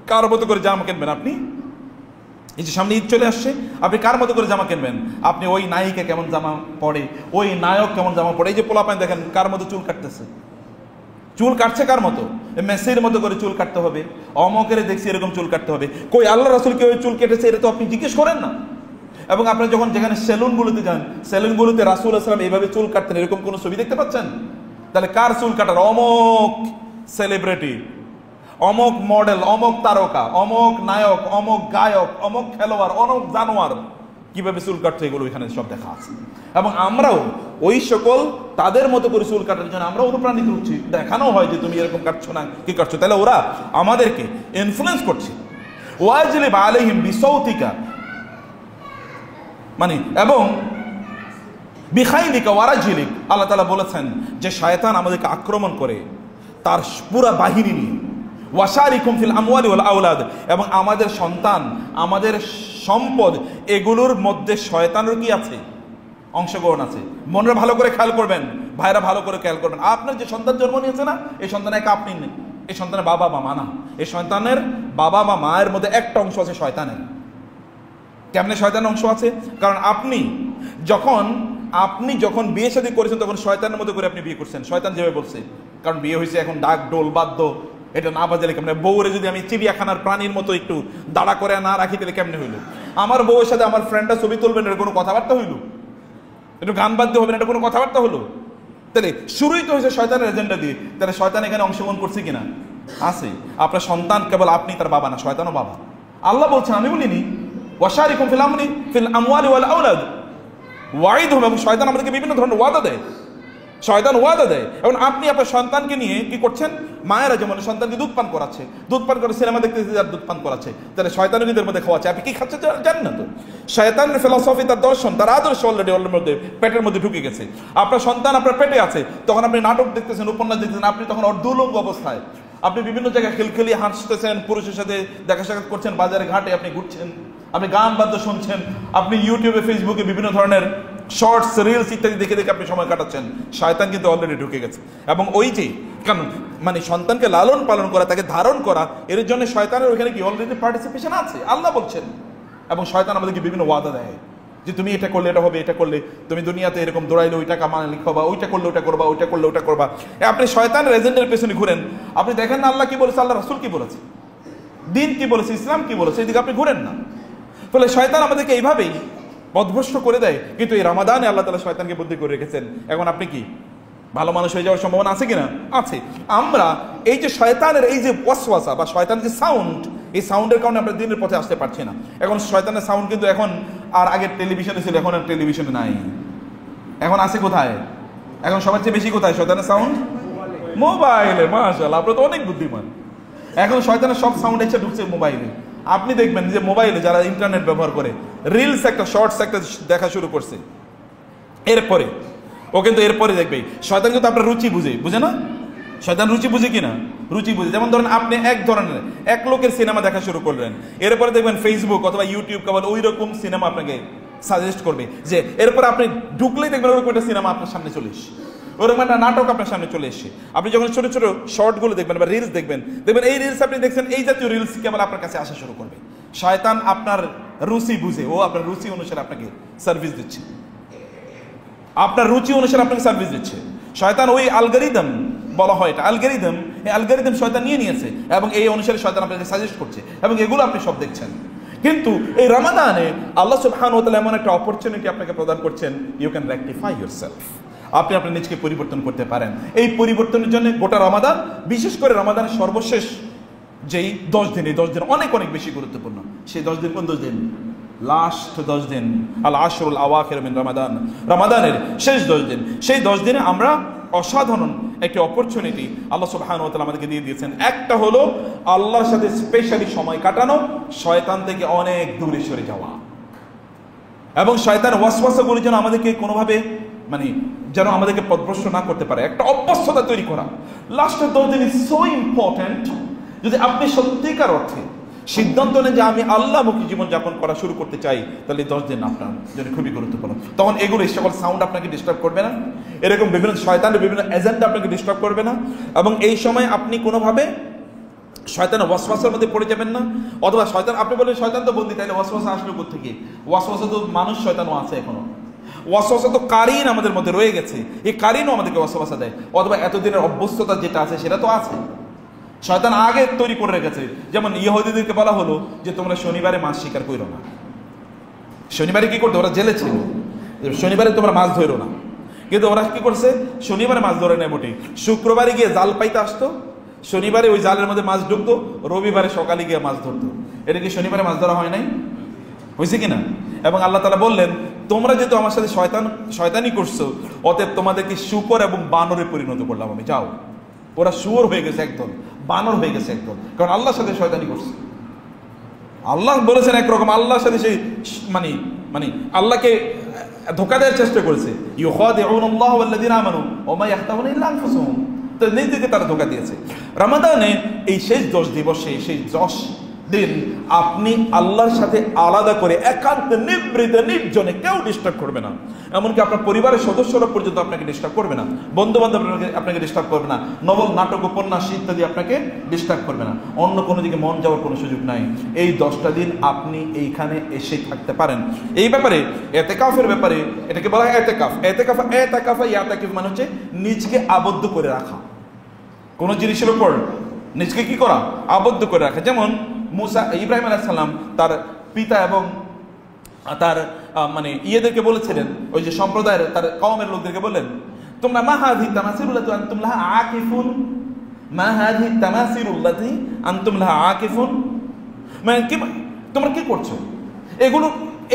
কার মতো করে জামা কিনবেন? আপনি এই যে সামনে ঈদ চলে আসছে, আপনি কার মতো করে জামা কিনবেন? আপনি ওই নায়িকা কেমন জামা পরে, ওই নায়ক কেমন জামা পরে। এই যে পোলাপান দেখেন কার মতো চুল কাটতেছে, চুল কাটছে কার মতো? মেসির মতো করে চুল কাটতে হবে, অমকের দেখছি এরকম চুল কাটতে হবে। কই আল্লাহ রাসূল কি ওই চুল কেটেছে? এটা তো আপনি জিজ্ঞেস করেন না। এবং আপনারা যখন যেখানে সেলুনগুলোতে যান, সেলুনগুলোতে রাসূল সাল্লাল্লাহু আলাইহি ওয়াসাল্লাম এইভাবে চুল কাটতেন, এরকম কোনো ছবি দেখতে পাচ্ছেন? তাহলে কার চুল কাটার? অমক সেলিব্রিটি, অমক মডেল, অমক তারকা, অমক নায়ক, অমক গায়ক, অমক খেলোয়াড়, অমক জানোয়ার কিভাবে চুল কাটছে এগুলো এখানে সব দেখা আছে। এবং আমরাও ওই সকল তাদের মতো করে চুল কাটার জন্য আমরা অনুপ্রাণিত হচ্ছি, দেখানো হয় যে তুমি এরকম কাটছো না, কি কাটছো। তাহলে ওরা আমাদেরকে ইনফ্লুয়েন্স করছে। ওয়াজলিব আলাইহিম বিসাউতিকা, মানে এবং বিখাইলিকা ওয়ারাজিলিক। আল্লাহ তাআলা বলেছেন যে শয়তান আমাদেরকে আক্রমণ করে তার পুরা বাহিনী নিয়ে, ওয়াশারিকুম ফিল আমওয়ালি ওয়াল আওলাদ, এবং আমাদের সন্তান, আমাদের সম্পদ, এগুলোর মধ্যে শয়তানের কি আছে? অংশগ্রহণ আছে। মনরা ভালো করে খেয়াল করবেন, ভাইরা ভালো করে খেয়াল করবেন। আপনার যে সন্তান জন্ম নিয়েছে না, এই সন্তান একা আপনি নেই, এই সন্তানের বাবা বা মা না, এই সন্তানের বাবা বা মায়ের মধ্যে একটা অংশ আছে শয়তানের। কেমনে শয়তানের অংশ আছে? কারণ আপনি যখন বিয়ে শাদী করেছেন তখন শয়তানের মধ্যে করে আপনি বিয়ে করছেন, শয়তান যেভাবে বলছে। কারণ বিয়ে হয়েছে, এখন ডাক ডোল বাদ্য এটা না বাজালে কেমনে? বউরে যদি আমি চিড়িয়াখানার প্রাণীর মতো একটু দাঁড়া করে না রাখি তাহলে কেমনে হইলো? আমার বউয়ের সাথে আমার ফ্রেন্ডরা ছবি তুলবেন, এটা কোনো কথাবার্তা হইলো? একটু গান বাদ্য হবে না, এটা কোনো কথাবার্তা হলো? তাহলে শুরুই তো হয়েছে শয়তানের এজেন্ডা দিয়ে। তাহলে শয়তান এখানে অংশগ্রহণ করছে কিনা? আছে। আপনার সন্তান কেবল আপনি তার বাবা না, শয়তানও বাবা। আল্লাহ বলছেন, আমি বলিনি, ওয়াশারিকুম ফিল আমওয়ালি ওয়াল আওলাদ ওয়াইদহুম, এবং শয়তান আমাদেরকে বিভিন্ন ধরনের ওয়াদা দেয়। শয়তান ওয়াদা দেয়। এবং আপনি আপনার সন্তানকে নিয়ে কি করছেন? মায়েরা যেমন সন্তানকে দুধ পান করাচ্ছে, দুধ পান করে সিনেমা দেখতে যার দুধ পান করাচ্ছে, তাহলে শয়তানের নিজের মধ্যে খাওয়াচ্ছে। আপনি কি খাচ্ছে জানেন না তো? শয়তানের ফিলসফি, তার দর্শন, তার আদর্শ অলরেডি ওর মধ্যে পেটের মধ্যে ঢুকে গেছে। আপনার সন্তান আপনার পেটে আছে, তখন আপনি নাটক দেখতেছেন, উপন্যাস দেখতেছেন, আপনি তখন অর্ধুলঙ্গ অবস্থায়, আপনি বিভিন্ন জায়গায় খেলখেলিয়ে হাসতেছেন, পুরুষের সাথে দেখা সাক্ষাৎ করছেন, বাজারে ঘাটে আপনি ঘুরছেন, আপনি গান বাদ্য শুনছেন, আপনি ইউটিউবে ফেসবুকে বিভিন্ন ধরনের শর্টস রিলস ইত্যাদি দেখে দেখে আপনি সময় কাটাচ্ছেন। শয়তান কিন্তু অলরেডি ঢুকে গেছে। এবং ওই যে কারণ মানে সন্তানকে লালন পালন করা, তাকে ধারণ করা, এর জন্য শয়তানের ওখানে কি অলরেডি পার্টিসিপেশন আছে, আল্লাহ বলছেন। এবং শয়তান আমাদেরকে বিভিন্ন ওয়াদা দেয় যে তুমি এটা করলে এটা হবে, এটা করলে তুমি দুনিয়াতে এরকম দৌড়াইলে ওই টাকা মানে লিখবা, ওইটা করলে ওটা করবা, ওইটা করলে ওটা করবা। আপনি শয়তানের এজেন্ডের পেছনে ঘুরেন, আপনি দেখেন না আল্লাহ কি বলেছে, আল্লাহ রাসূল কি বলেছে, দিন কি বলেছে, ইসলাম কি বলেছে, এদিকে আপনি ঘুরেন না। ফলে শয়তান আমাদেরকে এইভাবেই পথভ্রষ্ট করে দেয়। কিন্তু এই রমাদানে আল্লাহ তাআলা শয়তানকে বুদ্ধি করে রেখেছেন। এখন আপনি কি ভালো মানুষ হয়ে যাওয়ার সম্ভাবনা আছে কিনা? আছে। আমরা এই যে শয়তানের এই যে ওয়াসওয়াসা বা শয়তানের যে সাউন্ড, এই সাউন্ডের কারণে আমরা দিনের পথে আসতে পারছি না। এখন শয়তানের সাউন্ড কিন্তু এখন আর আগের টেলিভিশনে ছিল, এখন আর টেলিভিশনে নাই। এখন আছে কোথায়? এখন সবার চেয়ে বেশি কোথায় শয়তানের সাউন্ড? মোবাইলে। মাশাআল্লাহ, আপনারা তো অনেক বুদ্ধিমান। এখন শয়তানের সব সাউন্ড এসে ঢুকছে মোবাইলে। আপনি দেখবেন যে মোবাইলে যারা ইন্টারনেট ব্যবহার করে রিলস একটা শর্টস একটা দেখা শুরু করছে, এরপরে ও কিন্তু এরপরে দেখবে শয়তান কিন্তু আপনার রুচি বুঝে না? শয়তান রুচি বুঝে কিনা? রুচি বুঝে। যেমন ধরেন আপনি এক লোকের সিনেমা দেখা শুরু করলেন, এরপরে দেখবেন ফেসবুক অথবা ইউটিউব কেবল ওই রকম সিনেমা আপনাকে সাজেস্ট করবে, যে এরপর আপনি ঢুকলেই দেখবেন ওরকম একটা সিনেমা আপনার সামনে চলে এসে, ওরকম একটা নাটক আপনার সামনে চলে এসে। আপনি যখন ছোট ছোট শর্টগুলো দেখবেন বা রিলস দেখবেন এই রিলস আপনি দেখছেন, এই জাতীয় রিলস কেবল আপনার কাছে আসা শুরু করবে। শয়তান আপনার রুচি বুঝে, ও আপনার রুচি অনুসারে আপনাকে সার্ভিস দিচ্ছে, আপনার রুচি অনুসারে আপনাকে সার্ভিস দিচ্ছে। শয়তান ওই অ্যালগরিদম বলা হয়, এটা অ্যালগরিদম, এই অ্যালগরিদম শয়তান নিয়েছে এবং এই অনুসারে শয়তান আপনাকে সাজেস্ট করছে এবং এগুলো আপনি সব দেখছেন। কিন্তু এই রমাদানে আল্লাহ সুবহানাহু ওয়া তাআলা এমন একটা অপরচুনিটি আপনাকে প্রদান করছেন, ইউ ক্যান রেকটিফাই ইয়োরসেলফ। আপনি আপনার নিজকে পরিবর্তন করতে পারেন। এই পরিবর্তনের জন্য গোটা রমাদান, বিশেষ করে রমাদানের সর্বশেষ যেই 10 দিন, এই 10 দিন অনেক অনেক বেশি গুরুত্বপূর্ণ। সেই 10 দিন কোন 10 দিন? লাস্ট 10 দিন, আল আশরুল আওয়াখির মিন রমাদান, রমাদানের শেষ 10 দিন। সেই 10 দিনে আমরা অসাধারণ একটি অপরচুনিটি আল্লাহ সুবহানাহু ওয়া তাআলা আমাদেরকে দিয়ে দিয়েছেন। একটা হলো আল্লাহর সাথে স্পেশালি সময় কাটানো, শয়তান থেকে অনেক দূরে সরে যাওয়া, এবং শয়তান ওয়াসওয়াসাগুলো যেন আমাদেরকে কোনোভাবে যেন আমাদেরকে পথভ্রষ্ট না করতে পারে, একটা অভ্যস্ততা তৈরি করা। লাস্টের 10 দিন ইজ সো ইম্পর্টেন্ট। যদি আপনি সত্যিকার অর্থে সিদ্ধান্ত নেন যে আমি আল্লাহমুখী জীবনযাপন করা শুরু করতে চাই, তাহলে 10 দিন আপনার জন্য খুবই গুরুত্বপূর্ণ। তখন এগুলো সকল সাউন্ড আপনাকে ডিস্টার্ব করবে না, এরকম বিভিন্ন শয়তানের বিভিন্ন এজেন্ডা আপনাকে ডিস্টার্ব করবে না, এবং এই সময় আপনি কোনোভাবে শয়তানের ওয়াসওয়াসার মধ্যে পড়ে যাবেন না। অথবা শয়তান, আপনি বলেন শয়তান তো বন্দী, তাইলে ওয়াসওয়াসা আসবে কোত্থেকে? ওয়াসওয়াসা তো মানুষ শয়তানও আছে এখনো। ওয়াসওয়াসা তো কারিন আমাদের মধ্যে রয়ে গেছে, এই কারিনও আমাদেরকে ওয়াসওয়াসা দেয়, অথবা এতদিনের অভ্যস্ততা যেটা আছে সেটা তো আছে। শয়তান আগে তৈরি করে রেখেছে। যেমন ইহুদিদেরকে বলা হলো যে তোমরা শনিবারে মাছ শিকার করো না। শনিবারে কি করতো? ওরা জেলে ছিল, শনিবারে তোমরা মাছ ধরো না। কিন্তু ওরা কি করছে? শনিবারে মাছ ধরে নেয় মোটে, শুক্রবারে গিয়ে জাল পাইতে আসতো, শনিবারে ওই জালের মধ্যে মাছ ঢুকতো, রবিবারে সকালে গিয়ে মাছ ধরতো। এটা কি শনিবারে মাছ ধরা হয় নাই? হয়েছে কিনা? এবং আল্লাহ তাআলা বললেন, তোমরা যেহেতু আমার সাথে শয়তানি করছো, অতএব তোমাদেরকে শূকর এবং বানরে পরিণত করলাম আমি। যাও, ওরা শুয়োর হয়ে গেছে একদল, বানর হয়ে গেছে একদল, কারণ আল্লাহর সাথে শয়তানি করছে। আল্লাহ বলেছেন একরকম, আল্লাহর সাথে সেই আল্লাহকে ধোঁকা দেওয়ার চেষ্টা করেছে। ইউখাদিউনাল্লাহ ওয়াল্লাযীনা আমানু ওয়া মা ইয়াখতাউনা ইল্লা আনফুসাহুম। নিজেকে তারা ধোঁকা দিয়েছে। রমাদানে এই শেষ 10 দিবসে, সেই 10 দিন আপনি আল্লাহর সাথে আলাদা করে একান্তে নিবৃতে নির্জনে কেউ ডিস্টার্ব করবে না। এমনকি আপনার পরিবারের সদস্যরা পর্যন্ত আপনাকে ডিস্টার্ব করবে না, বন্ধু বান্ধব আপনাকে ডিস্টার্ব করবে না, নবল নাটক উপন্যাস ইত্যাদি আপনাকে ডিস্টার্ব করবে না, অন্য কোনো দিকে মন যাওয়ার কোনো সুযোগ নাই। এই 10টা দিন আপনি এইখানে এসে থাকতে পারেন। এই ব্যাপারে এতেকাফের ব্যাপারে এটাকে বলা হয় এতেকাফ। ইয়াতাকিফ মানে হচ্ছে নিজকে আবদ্ধ করে রাখা, কোনো জিনিসের উপর নিজকে কি করা, আবদ্ধ করে রাখা। যেমন ইব্রাহিম আলাইহিস সালাম তার পিতা এবং তার মানে ইয়েদেরকে বলেছিলেন, ওই যে সম্প্রদায়ের তার কওমের লোকদেরকে বললেন, তোমরা মা হাযিহি তামাসিলুল্লাতী আনতুম লাহা আকিফুন, মা হাযিহি তামাসিলুল্লাতী আনতুম লাহা আকিফুন, মানে কি তোমরা কি করছো,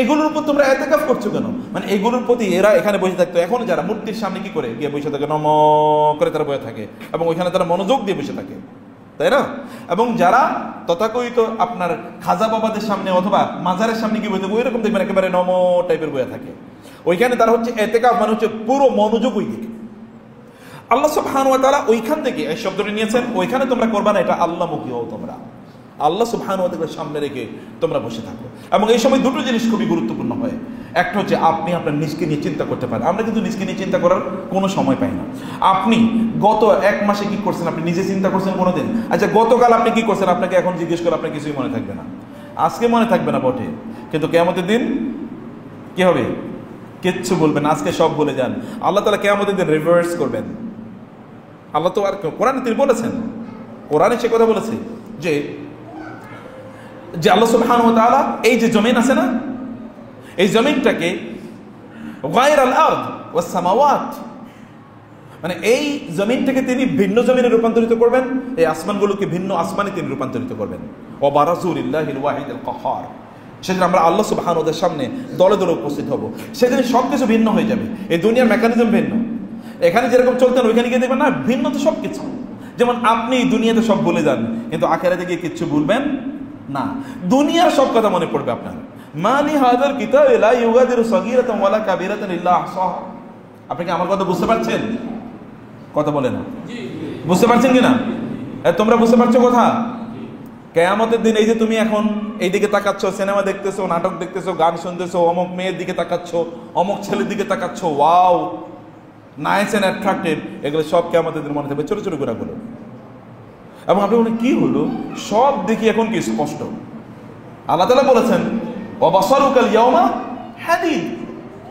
এগুলোর উপর তোমরা ইতিকাফ করছো কেন? মানে এগুলোর প্রতি এরা এখানে বসে থাকতো, এখন যারা মূর্তির সামনে কি করে গিয়ে বসে থাকে, নম করে তারা বসে থাকে এবং ওইখানে তারা মনোযোগ দিয়ে বসে থাকে, তাই না? এবং যারা তথাকথিত আপনার খাজা বাবাদের সামনে অথবা মাজারের সামনে কি বসে, ওই রকম দেখবেন একেবারে নম টাইপের বয়ে থাকে। ওইখানে তারা হচ্ছে ইতিকাফ মানে হচ্ছে পুরো মনোযোগ ওই দিকে। আল্লাহ সুবহানাহু ওয়া তাআলা ওইখান থেকে এই শব্দটি নিয়েছেন, ওইখানে তোমরা করবা না, এটা আল্লাহমুখী হও তোমরা, আল্লাহ সুবহানাহু ওয়া তাআলার সামনে রেখে তোমরা বসে থাকো। এবং এই সময় দুটো জিনিস খুবই গুরুত্বপূর্ণ হয়। একটা হচ্ছে আপনি আপনার নিজকে নিয়ে চিন্তা করতে পারেন। আমরা কিন্তু নিজকে নিয়ে চিন্তা করার কোনো সময় পাই না। আপনি গত 1 মাসে কি করছেন আপনি নিজে চিন্তা করছেন কোনোদিন? আচ্ছা, গতকাল আপনি কি করছেন আপনাকে এখন জিজ্ঞেস করে আপনার কিছুই মনে থাকবে না। আজকে মনে থাকবে না বটে, কিন্তু কিয়ামতের দিন কি হবে? কিচ্ছু বলবেন, আজকে সব ভুলে যান। আল্লাহ তাআলা কিয়ামতের দিন রিভার্স করবেন। আল্লাহ তো আর কোরআনে তিনি বলেছেন, কোরআনে সে কথা বলেছে যে আল্লাহ সুবহানাহু ওয়া তাআলা এই যে জমিন আছে না, এই জমিনটাকে গায়রাল আরদ ওয়াস সামাওয়াত, মানে এই জমিনটাকে তিনি ভিন্ন জমিনে রূপান্তরিত করবেন, এই আসমানগুলোকে ভিন্ন আসমানে তিনি রূপান্তরিত করবেন। ওয়া বারাজু লিল্লাহিল ওয়াহিদিল কাহ্হার, সেদিন আমরা আল্লাহ সুবহানাহু ওয়া তাআলার সামনে দলে দলে উপস্থিত হব। সেদিন সবকিছু ভিন্ন হয়ে যাবে, এই দুনিয়ার মেকানিজম ভিন্ন। এখানে যেরকম চলতেন ওইখানে গিয়ে দেখবেন না, ভিন্ন তো সবকিছু। যেমন আপনি দুনিয়াতে সব ভুলে যান, কিন্তু আখিরাতে গিয়ে কিচ্ছু ভুলবেন না, দুনিয়ার সব কথা মনে পড়বে আপনার। মালি হাযাল কিতাব লা ইউগাদিরু সাগীরাতান ওয়ালা কাবীরাতান ইল্লা আহসাহা। আপনি কি আমার কথা বুঝতে পারছেন? কথা বলে না, বুঝতে পারছেন কিনা? তোমরা বুঝতে পারছো কথা? কিয়ামতের দিন এই যে তুমি এখন এই দিকে তাকাচ্ছ, সিনেমা দেখতেছো, নাটক দেখতেছো, গান শুনতেছো, অমুক মেয়ের দিকে তাকাচ্ছ, অমুক ছেলের দিকে তাকাচ্ছ, ওয়াও নাইস এন্ড অ্যাট্রাক্টিভ, এগুলো সব কিয়ামতের দিন মনে থাকবে, ছোট ছোট গুণাগুলো। এবং আপনি বলেন কি হলো, সব দেখি এখন কি স্পষ্ট। আল্লাহ তাআলা বলেছেন ওয়া বাসারুকাল ইয়াওমা হাদিদ,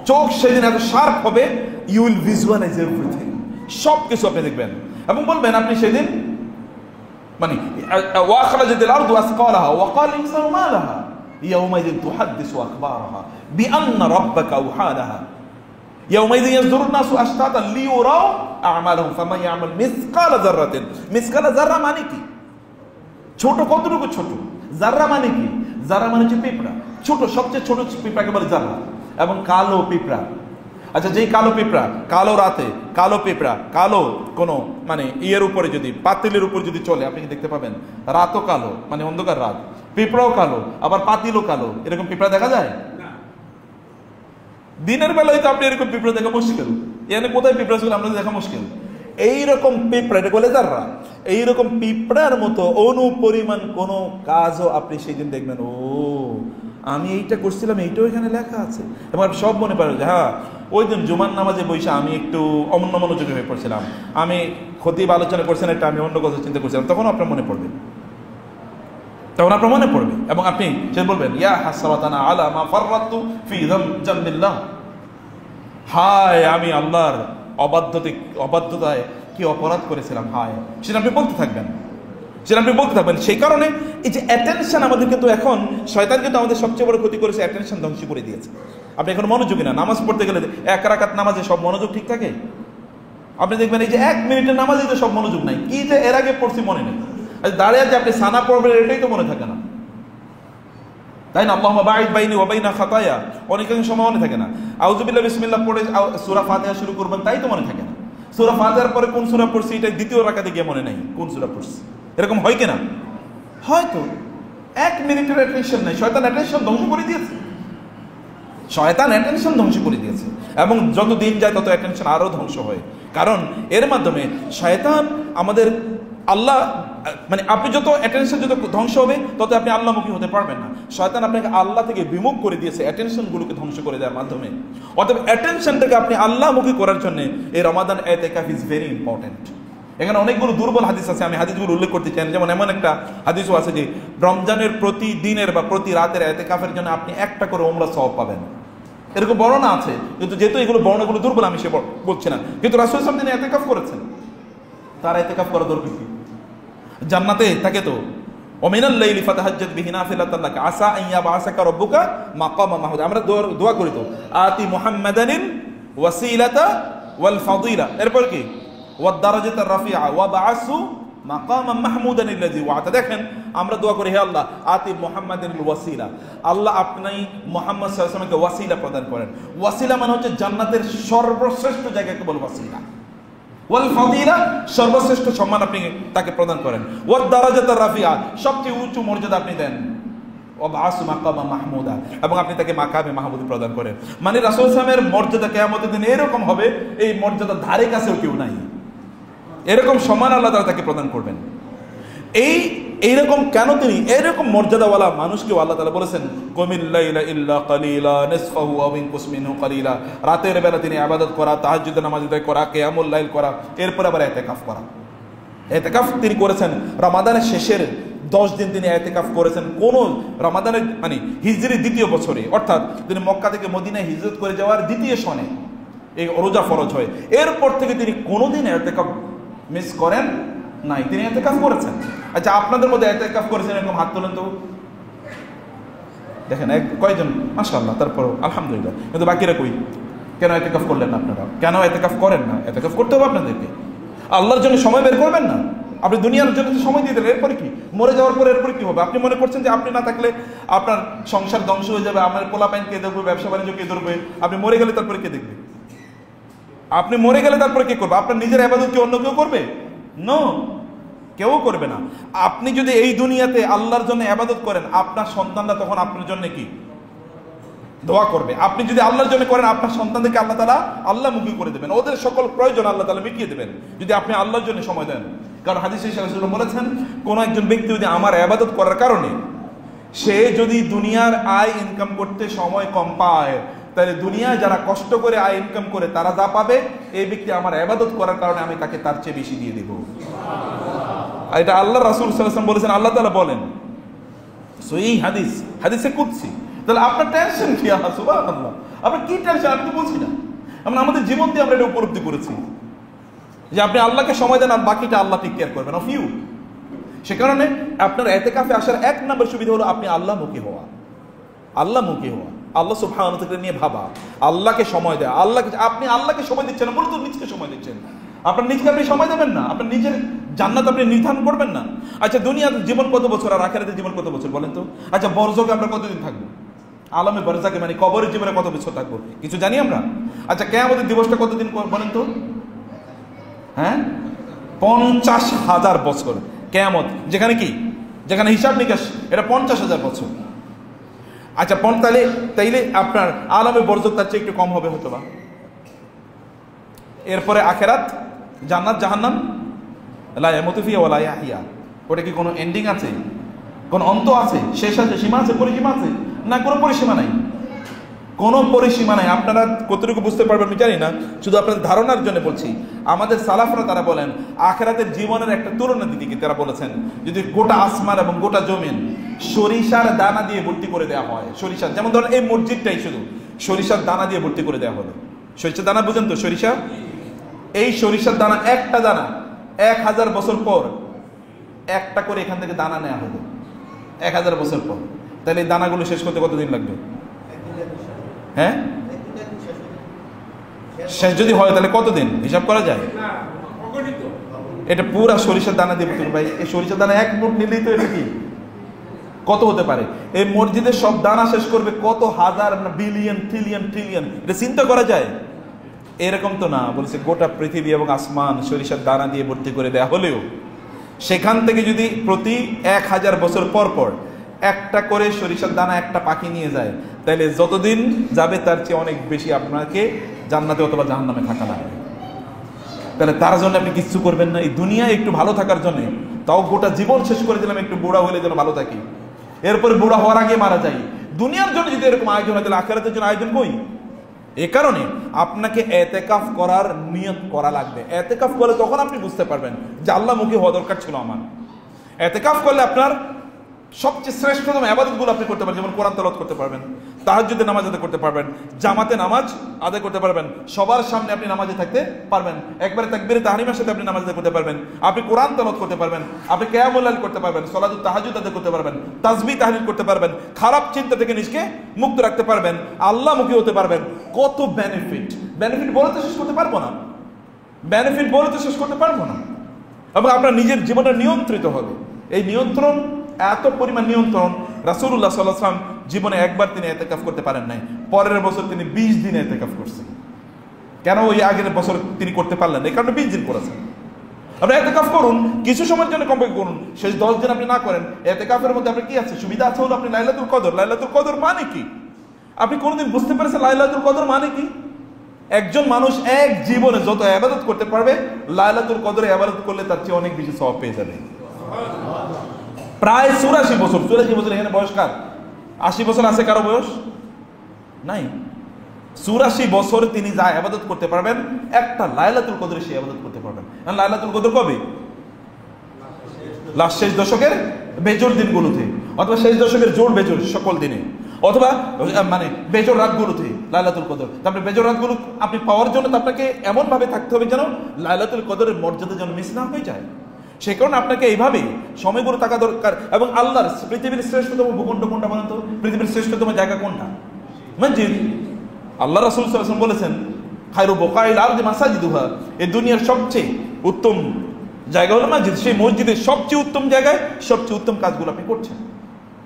চোখ সেদিন এত শার্প হবে, ইউ উইল ভিজুয়ালাইজ এভরিথিং, সব কিছু আপনি দেখবেন এবং বলবেন আপনি সেদিন মানে ওয়া খারাজাতিল আরদু আসকালাহা ওয়া ক্বাল ইনসানু মা লাহা ইয়াওমাইযিন তুহাদ্দিসু আখবারাহা বিআন্না রাব্বাকা আওহালাহা ইয়াওমাইযিন ইয়াসদুরুন নাসু আশতাতান লিইউরাউ আমালাহুম ফামান ইয়ামাল মিসকালা যাররাতিন। মিসকালা যাররা মানে কি? ছোট, কতটুকু ছোট? যাররা মানে কি? যাররা মানে হচ্ছে পিঁপড়া, ছোট, সবচেয়ে ছোট পিঁপড়াকে বলে যাররা। এবং কালো পিঁপড়া, আচ্ছা যেই কালো পিঁপড়া, কালো রাতে কালো পিঁপড়া, কালো কোনো মানে ইয়ের উপরে যদি, পাতিলের উপর যদি চলে, আপনি কি দেখতে পাবেন রাতও কালো, মানে অন্ধকার রাত, পিঁপড়াও কালো, আবার পাতিলও কালো। এরকম পিঁপড়া দেখা যায় দিনের বেলায়? তো আপনি এরকম পিঁপড়া দেখা মুশকিল, এখানে কোথায় পিঁপড়া ছিল আমরা দেখা মুশকিল। এইরকম পিঁপড়া, এটা বলে যাররা, এইরকম পিঁপড়ার মতো অনুপরিমাণ কোনো কাজও আপনি সেই দিন দেখবেন, ও আমি এইটা করছিলাম, এইটাও এখানে লেখা আছে। এবার সব মনে পড়ে যে হ্যাঁ ওই দিন জুমার নামাজে বসে আমি একটু অন্য মনোযোগী হয়ে পড়ছিলাম, আমি খতিব আলোচনা করছেন একটা, আমি অন্য কথা চিন্তা করছিলাম, তখন আপনার মনে পড়বে, তখন আপনার মনে পড়বে এবং আপনি সে বলবেন ইয়া হাসরাতানা আলা মা ফাররাতু ফি জামবিল্লাহ, হায় আমি আল্লাহর অবাধ্যতায় কি অপরাধ করেছিলাম, হায়। সেটা আপনি বলতে থাকবেন, সেটা আপনি বলতে থাকবেন। সেই কারণে এই যে অ্যাটেনশন আমাদের কিন্তু এখন, শয়তান কিন্তু আমাদের সবচেয়ে বড় ক্ষতি করেছে, অ্যাটেনশন ধ্বংস করে দিয়েছে। আপনি এখন মনোযোগী না, নামাজ পড়তে গেলে 1 রাকাত নামাজে সব মনোযোগ ঠিক থাকে? আপনি দেখবেন এই যে 1 মিনিটের নামাজে তো সব মনোযোগ নাই, কি যে এর আগে পড়ছি মনে নেই, দাঁড়িয়ে যে আপনি সানা পড়বেন এটাই তো মনে থাকে না, তাই না? আল্লাহুম্মা বাঈদ বাইনি ওয়া বাইনা খাতায়া, অনেকাংশ সময় মনে থাকে না। আউযু বিল্লাহি বিসমিল্লাহ পড়ে সূরা ফাতিহা শুরু করবেন, তাই তো মনে থাকে না। সূরা ফাতিহার পরে কোন সূরা পড়ছি এটা দ্বিতীয় রাকাতে গিয়ে মনে নাই কোন সূরা পড়ছি, এরকম হয় কিনা? হয়তো 1 মিনিটের অ্যাটেনশন নাই, শয়তান অ্যাটেনশন ধ্বংস করে দিয়েছে, শয়তান অ্যাটেনশন ধ্বংস করে দিয়েছে। এবং যত দিন যায় তত অ্যাটেনশন আরো ধ্বংস হয়। কারণ এর মাধ্যমে শয়তান আমাদের আল্লাহ মানে আপনি যত অ্যাটেনশন যত ধ্বংস হবে তত আপনি আল্লাহমুখী হতে পারবেন না। শয়তান আপনাকে আল্লাহ থেকে বিমুখ করে দিয়েছে অ্যাটেনশনগুলোকে ধ্বংস করে দেওয়ার মাধ্যমে। অতএব অ্যাটেনশনটাকে আপনি আল্লাহমুখী করার জন্য এই রমাদান ইতিকাফ ইজ ভেরি ইম্পর্টেন্ট। এখানে অনেকগুলো দুর্বল হাদিস আছে, আমি হাদিসগুলো উল্লেখ করতে চাই। যেমন এমন একটা হাদিসও আছে যে রমজানের প্রতি দিনের বা প্রতি রাতের ইতিকাফের জন্য আপনি একটা করে উমরা সওয়াব পাবেন, এরকম বর্ণনা আছে। কিন্তু যেহেতু এগুলো বর্ণনাগুলো দুর্বল আমি সে বলছি না, কিন্তু রাসূল সাল্লাল্লাহু আলাইহি ওয়াসাল্লাম তিনি ইতিকাফ করেছেন, তার ইতিকাফ করা দরকার কি? জান্নাতে থাকে তো ওমিনাল লাইলি ফাতাহাজ্জাত বিহি নাফিলাতান লাকা আসা আন ইয়াবআসাকা রাব্বুকা মাকামা মাহমুদ। আমরা দোয়া করি তো আতি মুহাম্মাদানিন ওয়াসিলাতা ওয়াল ফাদিলা, এরপর কি ওয়াদ দারাজাতার রাফিআ ওয়া বাআসু মাকামান মাহমুদান আল্লাযী ওয়া'তা। দেখেন আমরা দোয়া করি হে আল্লাহ আতি মুহাম্মাদানিল ওয়াসিলা, আল্লাহ আপনি মুহাম্মদ সাল্লাল্লাহু আলাইহি ওয়াসাল্লামকে ওয়াসিলা প্রদান করেন। ওয়াসিলা মানে হচ্ছে জান্নাতের সর্বশ্রেষ্ঠ জায়গাকে বলে ওয়াসিলা, ওয়াল ফাদিলা সর্বশ্রেষ্ঠ সম্মান আপনি তাকে প্রদান করেন, ওয়াদ দারাজাতার রাফিআ সবচেয়ে উঁচু মর্যাদা আপনি দেন, ওয়া বাআসু মাকামা মাহমুদা এবং আপনি তাকে মাকামে মাহমুদ প্রদান করেন। মানে রাসূল সাল্লাল্লাহু আলাইহি ওয়াসাল্লামের মর্যাদা কিয়ামতের দিনে এরকম হবে, এই মর্যাদার ধারে কাছেও কেউ নাই, এরকম সম্মান আল্লাহ তাআলা তাকে প্রদান করবেন। এইরকম কেন তিনি এরকম মর্যাদাওয়ালা মানুষকে আল্লাহ তাআলা বলেছেন কুমিল লাইলা ইল্লা কালিলা নিসফাহু আও ইনকুস মিনহু কালিলা, রাতের বেলা তিনি ইবাদত করা, তাহাজ্জুদের নামাজ আদায় করা, কিয়ামুল লাইল করা, এরপর আবার ইতিকাফ করা। ইতিকাফ তিনি করেছেন রমাদানের শেষের 10 দিন তিনি ইতিকাফ করেছেন কোন রমাদানের মানে হিজরি দ্বিতীয় বছরে, অর্থাৎ তিনি মক্কা থেকে মদিনায় হিজরত করে যাওয়ার দ্বিতীয় সনে এই রোজা ফরজ হয়। এরপর থেকে তিনি কোনোদিন ইতিকাফ মিস করেন নাই, তিনি ইতিকাফ করেছেন। আচ্ছা আপনাদের মধ্যে ইতিকাফ করেছেন এরকম হাত তোলেন তো দেখেন, কয়জন? মাশাআল্লাহ, তারপর আলহামদুলিল্লাহ। কিন্তু বাকিরা কই? কেন ইতিকাফ করলেন না আপনারা? কেন ইতিকাফ করেন না? ইতিকাফ করতে হবে আপনাদেরকে, আল্লাহর জন্য সময় বের করবেন না। আপনি দুনিয়ার জন্য সময় দিয়ে দিলেন, এরপরে কি? মরে যাওয়ার পরে এরপরে কি হবে? আপনি মনে করছেন যে আপনি না থাকলে আপনার সংসার ধ্বংস হয়ে যাবে, আপনার পোলাপাইন কে দেখবে, ব্যবসা বাণিজ্য কে ধরবে, আপনি মরে গেলে তারপরে কে দেখবে? আপনি মরে গেলে তারপরে কে করবে? আপনার নিজের ইবাদত কি অন্য কেউ করবে? নো, কেউ করবে না। আপনি যদি এই দুনিয়াতে আল্লাহর জন্য ইবাদত করেন, আপনার সন্তানরা তখন আপনার জন্য কি দোয়া করবে। আপনি যদি আল্লাহর জন্য করেন, আপনার সন্তানদেরকে আল্লাহ তাআলা আল্লাহমুখী করে দেবেন, ওদের সকল প্রয়োজন আল্লাহ তাআলা মিটিয়ে দেবেন যদি আপনি আল্লাহর জন্য সময় দেন। কারণ হাদিসে রাসূল বলেছেন কোন একজন ব্যক্তি যদি আমার ইবাদত করার কারণে সে যদি দুনিয়ার আয় ইনকাম করতে সময় কম পায়, তাহলে দুনিয়ায় যারা কষ্ট করে আয় ইনকাম করে তারা যা পাবে, এই ব্যক্তি আমার ইবাদত করার কারণে আমি তাকে তার চেয়ে বেশি দিয়ে দেব। আর এটা আল্লাহ রাসূল সাল্লাল্লাহু আলাইহি ওয়াসাল্লাম বলেছেন, আল্লাহ তাআলা বলেন। সো এই হাদিসে কুদসি। তাহলে আপনার টেনশন কি? সুবহানাল্লাহ, আপনার কি টেনশন? আমি তো বলছি না, আমরা আমাদের জীবন দিয়ে আমরা এটা উপলব্ধি করেছি যে আপনি আল্লাহকে সময় দেন আর বাকিটা আল্লাহ টেক কেয়ার করবেন অফ ইউ। সে কারণে আপনার ইতিকাফে আসার এক নম্বর সুবিধা হলো আপনি আল্লাহমুখী হওয়া, আল্লাহমুখী হওয়া, আল্লাহ সুবহানাহু ওয়া তাআলা নিয়ে ভাবা, আল্লাহকে সময় দেওয়া। আপনি আল্লাহকে সময় দিচ্ছেন না, মূলত নিজকে সময় দিচ্ছেন। আপনার নিজকে আপনি সময় দেবেন না, আপনার নিজের জান্নাত আপনি নির্ধারণ করবেন না। আচ্ছা দুনিয়ার জীবন কত বছর আর আখিরাতের জীবন কত বছর বলেন তো? আচ্ছা বরজকে আমরা কতদিন থাকবো? আলমে বারজাকে মানে কবরের জীবনে কত বছর থাকবো কিছু জানি আমরা? আচ্ছা কিয়ামতের দিবসটা কতদিন বলেন তো? হ্যাঁ, 50,000 বছর কিয়ামত, যেখানে হিসাব নিকাশ এটা 50,000 বছর। আচ্ছা তাইলে আপনার আলমে বরজক তার চেয়ে একটু কম হবে হয়তো বা। এরপরে আখিরাত, জান্নাত, জাহান্নাম, লা ইয়ামুতু ফিহা ওয়া লা ইয়াহইয়া, ওটা কি কোনো এন্ডিং আছে? কোন অন্ত আছে? শেষ আছে? সীমা আছে? পরিসীমা আছে? না, কোনো পরিসীমা নাই, কোনো পরিসীমা নাই। আপনারা কতটুকু বুঝতে পারবেন আমি জানি না, শুধু আপনাদের ধারণার জন্য বলছি। আমাদের সালাফরা তারা বলেন আখিরাতের জীবনের একটা তুলনা দিতে গিয়ে তারা বলেছেন যদি গোটা আসমান এবং গোটা জমিন সরিষার দানা দিয়ে ভর্তি করে দেওয়া হয়, সরিষার, যেমন ধরেন এই মসজিদটাই শুধু সরিষার দানা দিয়ে ভর্তি করে দেওয়া হলো। সরিষার দানা বুঝেন তো? সরিষা, এই সরিষার দানা একটা দানা 1000 বছর পর একটা করে এখান থেকে দানা নেওয়া হলো 1000 বছর পর, তাহলে এই দানাগুলো শেষ করতে কতদিন লাগবে? হ্যাঁ, শেষ যদি হয় তাহলে কতদিন হিসাব করা যায়? এটা পুরা সরিষার দানা দিয়ে ভাই, এই সরিষার দানা এক মুঠ নিলেই তো এটা কি কত হতে পারে? এই মসজিদের সব দানা শেষ করবে কত হাজার, বিলিয়ন, ট্রিলিয়ন। এটা চিন্তা করা যায়? এরকম তো না, বলছে গোটা পৃথিবী এবং আসমান সরিষার দানা দিয়ে ভর্তি করে দেয়া হলেও সেখান থেকে যদি প্রতি 1000 বছর পর পর একটা করে সরিষার দানা একটা পাখি নিয়ে যায়, তাহলে যতদিন যাবে তার চেয়ে অনেক বেশি আপনাকে জান্নাতে অথবা জাহান্নামে থাকা লাগবে। তাহলে তার জন্য আপনি কিচ্ছু করবেন না? এই দুনিয়ায় একটু ভালো থাকার জন্য, তাও গোটা জীবন শেষ করে দিলাম একটু বুড়া হলে যেন ভালো থাকি, এরপরে বুড়া হওয়ার আগে মারা যাই। দুনিয়ার জন্য যদি এরকম আয়োজন হয় তাহলে আখিরাতের জন্য আয়োজন কই? এ কারণে আপনাকে এতেকাফ করার নিয়ত করা লাগবে। এতেকাফ করলে তখন আপনি বুঝতে পারবেন যে আল্লাহমুখী হওয়া দরকার ছিল আমার। এতেকাফ করলে আপনার সবচেয়ে শ্রেষ্ঠতম ইবাদতগুলো আপনি করতে পারবেন, যেমন কোরআন তেলাওয়াত করতে পারবেন, তাহাজ্জুদের নামাজ আদায় করতে পারবেন, জামাতে নামাজ আদায় করতে পারবেন, সবার সামনে আপনি নামাজে থাকতে পারবেন, একবারে তাকবীরে তাহরিমার সাথে আপনি নামাজ আদায় করতে পারবেন, আপনি কোরআন তেলাওয়াত করতে পারবেন, আপনি কিয়ামুল লাইল করতে পারবেন, সালাতুত তাহাজ্জুদ আদায় করতে পারবেন, তাসবিহ তাহলিল করতে পারবেন, খারাপ চিন্তা থেকে নিজকে মুক্ত রাখতে পারবেন, আল্লাহমুখী হতে পারবেন। কত বেনিফিট! বেনিফিট বলে তো শেষ করতে পারবো না, বেনিফিট বলে তো শেষ করতে পারবো না। এবং আপনার নিজের জীবনটা নিয়ন্ত্রিত হবে। এই নিয়ন্ত্রণ, এত পরিমাণ নিয়ন্ত্রণ, রাসূলুল্লাহ সাল্লাল্লাহু আলাইহি ওয়াসাল্লাম জীবনে একবার তিনি ইতিকাফ করতে পারেন নাই, পরের বছর তিনি 20 দিন ইতিকাফ করছেন। কেন ওই আগের বছর তিনি করতে পারলেন না? এই কারণে 20 দিন করেছেন। আপনি ইতিকাফ করুন, কিছু সময়ের জন্য কমপক্ষে করুন, শেষ 10 দিন আপনি না করেন। ইতিকাফের মধ্যে আপনার কি আছে? সুবিধা আছে হলো আপনি লাইলাতুল কদর। লাইলাতুল কদর মানে কি? আপনি কোনোদিন বুঝতে পেরেছেন লাইলাতুল কদর মানে কি? একজন মানুষ এক জীবনে যত ইবাদত করতে পারবে, লাইলাতুল কদরে ইবাদত করলে তার চেয়ে অনেক বেশি সওয়াব পেয়ে যাবে। প্রায় 84 বছর। 84 বছর এখানে বয়স কার? 80 বছর আছে কারো বয়স? নাই। 84 বছর তিনি যা ইবাদত করতে পারবেন, একটা লাইলাতুল কদরে সে ইবাদত করতে পারবেন। আর লাইলাতুল কদর কবে? লাস্ট শেষ দশকের বেজোড় দিনগুলোতে, অথবা শেষ দশকের জোড় বেজোড় সকল দিনে, অথবা মানে বেজোড় রাতগুলোতে লাইলাতুল কদর। তারপরে বেজোড় রাতগুলো আপনি পাওয়ার জন্য তো আপনাকে এমন ভাবে থাকতে হবে যেন লাইলাতুল কদরের মর্যাদা যেন মিস না হয়ে যায়। সেই কারণে আপনাকে এইভাবেই সময়গুলো থাকা দরকার। এবং আল্লাহর পৃথিবীর শ্রেষ্ঠতম ভূখণ্ড কোনটা বলেন তো? পৃথিবীর শ্রেষ্ঠতম জায়গা কোনটা? মসজিদ। আল্লাহ রাসূল সাল্লাল্লাহু আলাইহি ওয়াসাল্লাম বলেছেন, খায়রু বুকাইল আরদি মাসাজিদুহা, এই দুনিয়ার সবচেয়ে উত্তম জায়গা হলো মসজিদ। সেই মসজিদের সবচেয়ে উত্তম জায়গায় সবচেয়ে উত্তম কাজগুলো আপনি করছেন।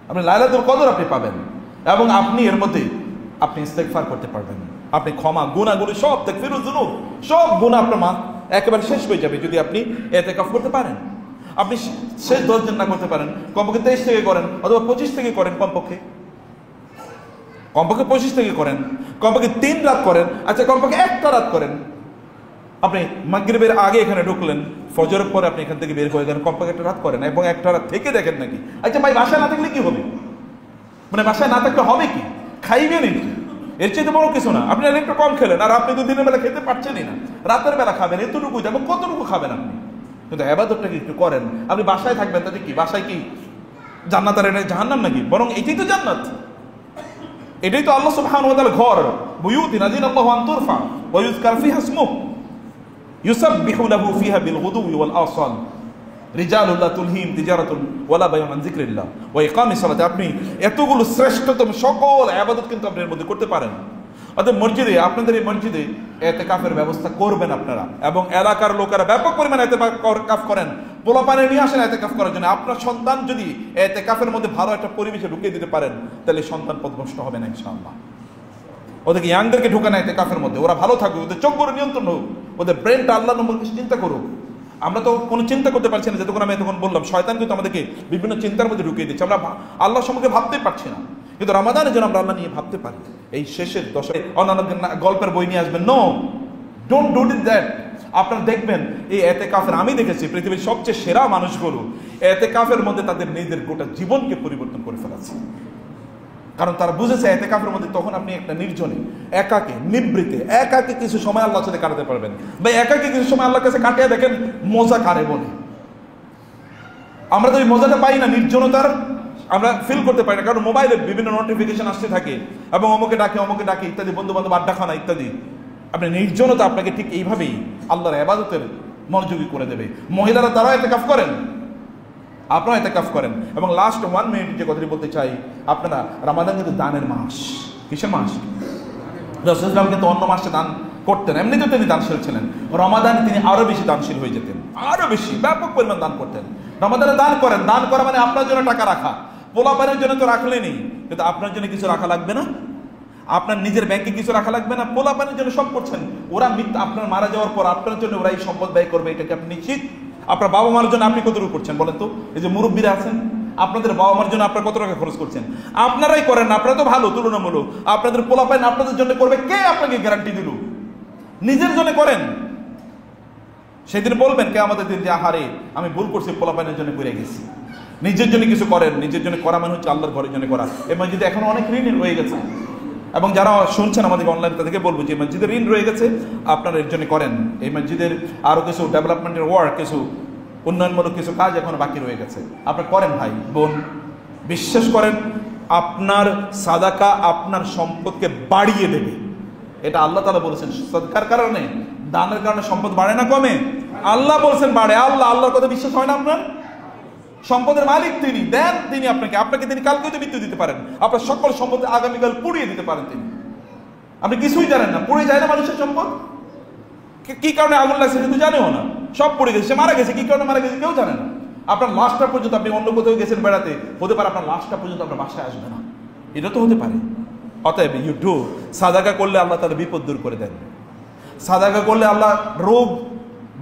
আপনি লাইলাতুল কদর আপনি পাবেন, এবং আপনি এর মধ্যে আপনি ইস্তেগফার করতে পারবেন। আপনি ক্ষমা, গুনাহগুলো সব তাকফিরুজ যুনুব, সব গুনাহ আপনার মাফ একেবারে শেষ হয়ে যাবে যদি আপনি ইতিকাফ করতে পারেন। আপনি শেষ 10 দিন না করতে পারেন, কমপক্ষে 23 থেকে করেন, অথবা 25 থেকে করেন, কমপক্ষে 25 থেকে করেন, কমপক্ষে 3 রাত করেন, আচ্ছা কমপক্ষে 1টা রাত করেন। আপনি মাগরিবের আগে এখানে ঢুকলেন, ফজরের পরে আপনি এখান থেকে বের হয়ে গেলেন, কমপক্ষে 1টা রাত করেন, এবং 1টা রাত থেকে দেখেন নাকি। আচ্ছা ভাই, বাসায় না থাকলে কি হবে? মানে বাসায় না থাকলে হবে কি? খাইবেন নাকি? এর চেয়ে বড় কিছু না। আপনি একটু কম খেলেন, আর আপনি তো দিনের বেলা খেতে পারছেনই না, রাতের বেলা খাবেন, এতটুকুই, এবং কতটুকু খাবেন আপনি? কিন্তু ইবাদতটাকে একটু করেন। আপনি বাসায় থাকবেন, তাতে কি বাসায় কি জান্নাত আর জাহান্নাম নাকি? বরং এটাই তো জান্নাত, এটাই তো আল্লাহ সুবহানাহু ওয়া তাআলার ঘর। বুয়ুতিন আযিনাল্লাহু আন তুরফা ওয়া ইউযকার ফিহা ইসমুহু ইউসাব্বিহু লাহু ফিহা বিল গুদুওয়ি ওয়াল আসাল রিজালুন লা তুলহিহিম তিজারাতুন ওয়ালা বায়উন আন যিকরিল্লাহ ওয়া ইকামিস সালাত। আপনি এতগুলো শ্রেষ্ঠতম সকল ইবাদত কিন্তু আপনি এর মধ্যে করতে পারেন। অর্থাৎ মসজিদে, আপনাদের এই মসজিদে ইতিকাফের ব্যবস্থা করবেন আপনারা, এবং এলাকার লোকেরা ব্যাপক পরিমাণে ইতিকাফ করেন। পোলাপানে নিয়ে আসেন ইতিকাফ করার জন্য। আপনার সন্তান যদি ইতিকাফের মধ্যে ভালো একটা পরিবেশে ঢুকিয়ে দিতে পারেন, তাহলে সন্তান পথভ্রষ্ট হবে না ইনশাআল্লাহ। ওদেরকে ইয়াংদেরকে ঢুকানো ইতিকাফের মধ্যে, ওরা ভালো থাকুক, ওদের চোখগুলো নিয়ন্ত্রণ হোক, ওদের ব্রেনটা আল্লাহর নম্বর কিছু চিন্তা করুক। আমরা তো কোনো চিন্তা করতে পারছি না, যতক্ষণ আমি তখন বললাম শয়তান কিন্তু আমাদেরকে বিভিন্ন চিন্তার মধ্যে ঢুকিয়ে দিচ্ছে। আমরা আল্লাহ সম্পর্কে ভাবতেই পারছি না, কিন্তু রমাদানের জন্য আমরা আল্লাহ নিয়ে ভাবতে পারি। এই শেষের দশকে অন্যান্য গল্পের বই নিয়ে আসবেন, নো, ডোন্ট ডু দ্যাট। আপনারা দেখবেন এই ইতিকাফের, আমি দেখেছি পৃথিবীর সবচেয়ে সেরা মানুষগুলো ইতিকাফের মধ্যে তাদের নিজেদের গোটা জীবনকে পরিবর্তন করে ফেলেছে। কারণ তারা বুঝেছে ইতিকাফের মধ্যে তখন আপনি একটা নির্জনে, একাকে, নিবৃতে, একাকে কিছু সময় আল্লাহর সাথে কাটাতে পারবেন। বা একাকে কিছু সময় আল্লাহর কাছে কাটিয়ে দেখেন মজা কারে বলে। আমরা তো এই মজাটা পাই না, নির্জনতার আমরা ফিল করতে পারি না, কারণ মোবাইলে বিভিন্ন নোটিফিকেশন আসতে থাকে, এবং অমুকে ডাকে ইত্যাদি, বন্ধু বান্ধব আড্ডা খানা ইত্যাদি। আপনি নির্জনতা আপনাকে ঠিক এইভাবেই আল্লাহর ইবাদতের মনোযোগী করে দেবে। মহিলারা তারাও ইতিকাফ করেন, আপনারা ইতিকাফ করেন। এবং লাস্ট 1 মিনিট যে কথাটি বলতে চাই, আপনারা রমাদান কিন্তু দানের মাস। কিসের মাস? রাসূলুল্লাহ কিন্তু অন্য মাসে দান করতেন, এমনিতে তিনি দানশীল ছিলেন। রমাদানে তিনি আরো বেশি দানশীল হয়ে যেতেন, আরো বেশি ব্যাপক পরিমাণ দান করতেন। রমাদানে দান করেন, দান করা মানে আপনার জন্য টাকা রাখা। পোলাপানের জন্য তো রাখলেনই, কিন্তু আপনার জন্য কিছু রাখা লাগবে না? আপনার নিজের ব্যাংকে কিছু রাখা লাগবে না? পোলাপানের জন্য সব করছেন, ওরা আপনার মারা যাওয়ার পর আপনার জন্য ওরা এই সম্পদ ব্যয় করবে, এটাকে আপনি নিশ্চিত? আপনার বাবা মার জন্য আপনি কতটুকু করছেন বলেন তো? এই যে মুরব্বীরা আছেন, আপনাদের বাবা মার জন্য আপনারা কত টাকা খরচ করছেন? আপনারাই করেন না, আপনারা তো ভালো তুলনামূলক। আপনাদের পোলাপান আপনাদের জন্য করবে কে? আপনাকে গ্যারান্টি দিল? নিজের জন্য করেন। সেদিন বলবেন কিয়ামতের দিন যে আহারে আমি ভুল করছি, পোলাপানের জন্য করে গেছি। নিজের জন্য কিছু করেন, নিজের জন্য করা মানে হচ্ছে আল্লাহর ঘরের জন্য করা। এই মসজিদে এখন অনেক ঋণ রয়ে গেছে, এবং যারা শুনছেন আমাদেরকে অনলাইন তাদেরকে বলবো যে মসজিদের ঋণ রয়ে গেছে, আপনারা এর জন্য করেন। এই মসজিদের আরও কিছু ডেভেলপমেন্টের ওয়ার্ক, কিছু উন্নয়নমূলক কিছু কাজ এখন বাকি রয়ে গেছে, আপনারা করেন ভাই বোন। বিশ্বাস করেন, আপনার সাদাকা আপনার সম্পদকে বাড়িয়ে দেবে। এটা আল্লাহ তাআলা বলেছেন। সাদকার কারণে, দানের কারণে সম্পদ বাড়ে না কমে? আল্লাহ বলছেন বাড়ে। আল্লাহর কথা বিশ্বাস হয় না আপনার? সম্পদের মালিক তিনি, দেন তিনি আপনাকে তিনি কালকেও তো মৃত্যু দিতে পারেন, আপনার সকল সম্পদ আগামীকাল পুড়িয়ে দিতে পারেন তিনি। আপনি কিছুই জানেন না, পুড়ে যায় না মানুষের সম্পদ? কি কারণে আগুন লাগছে কিন্তু জানেও না, সব পড়ে গেছে, সে মারা গেছে, কি কারণে মারা গেছে কেউ জানে না। আপনার লাশটা পর্যন্ত, আপনি অন্য কোথাও গেছেন বেড়াতে, হতে পারে আপনার লাশটা পর্যন্ত আপনার বাসায় আসবে না, এটা তো হতে পারে। অতএব সাদাকা করলে আল্লাহ তাদের বিপদ দূর করে দেন, সাদাকা করলে আল্লাহ রোগ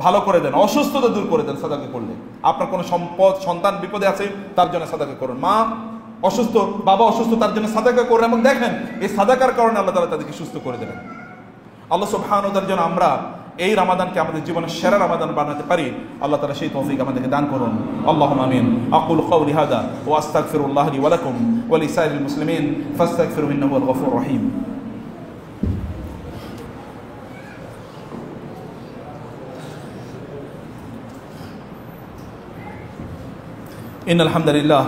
ভালো করে দেন, অসুস্থতা দূর করে দেন সাদাকা করলে। আপনার কোনো সম্পদ, সন্তান বিপদে আছে, তার জন্য সাদাকা করুন। মা অসুস্থ, বাবা অসুস্থ, তার জন্য সাদাকা করুন, এবং দেখেন এই সাদাকার কারণে আল্লাহ তাআলা তাদেরকে সুস্থ করে দেবেন। আল্লাহ সুবহানাহু ওয়া তাআলার জন্য আমরা এই রমাদানকে আমাদের জীবনের সেরা রমাদান বানাতে পারি, আল্লাহ তাআলা সেই তৌফিক আমাদেরকে দান করুন। আল্লাহুম্মা আমিন। আকুলু কাওলি হাযা ওয়া আস্তাগফিরুল্লাহ লি ওয়া লাকুম ওয়া লিসাইরিল মুসলিমিন ফাস্তাগফিরুহু ইন্নাহু হুয়াল গফুরুর রহিম। ইন্নাল হামদুলিল্লাহ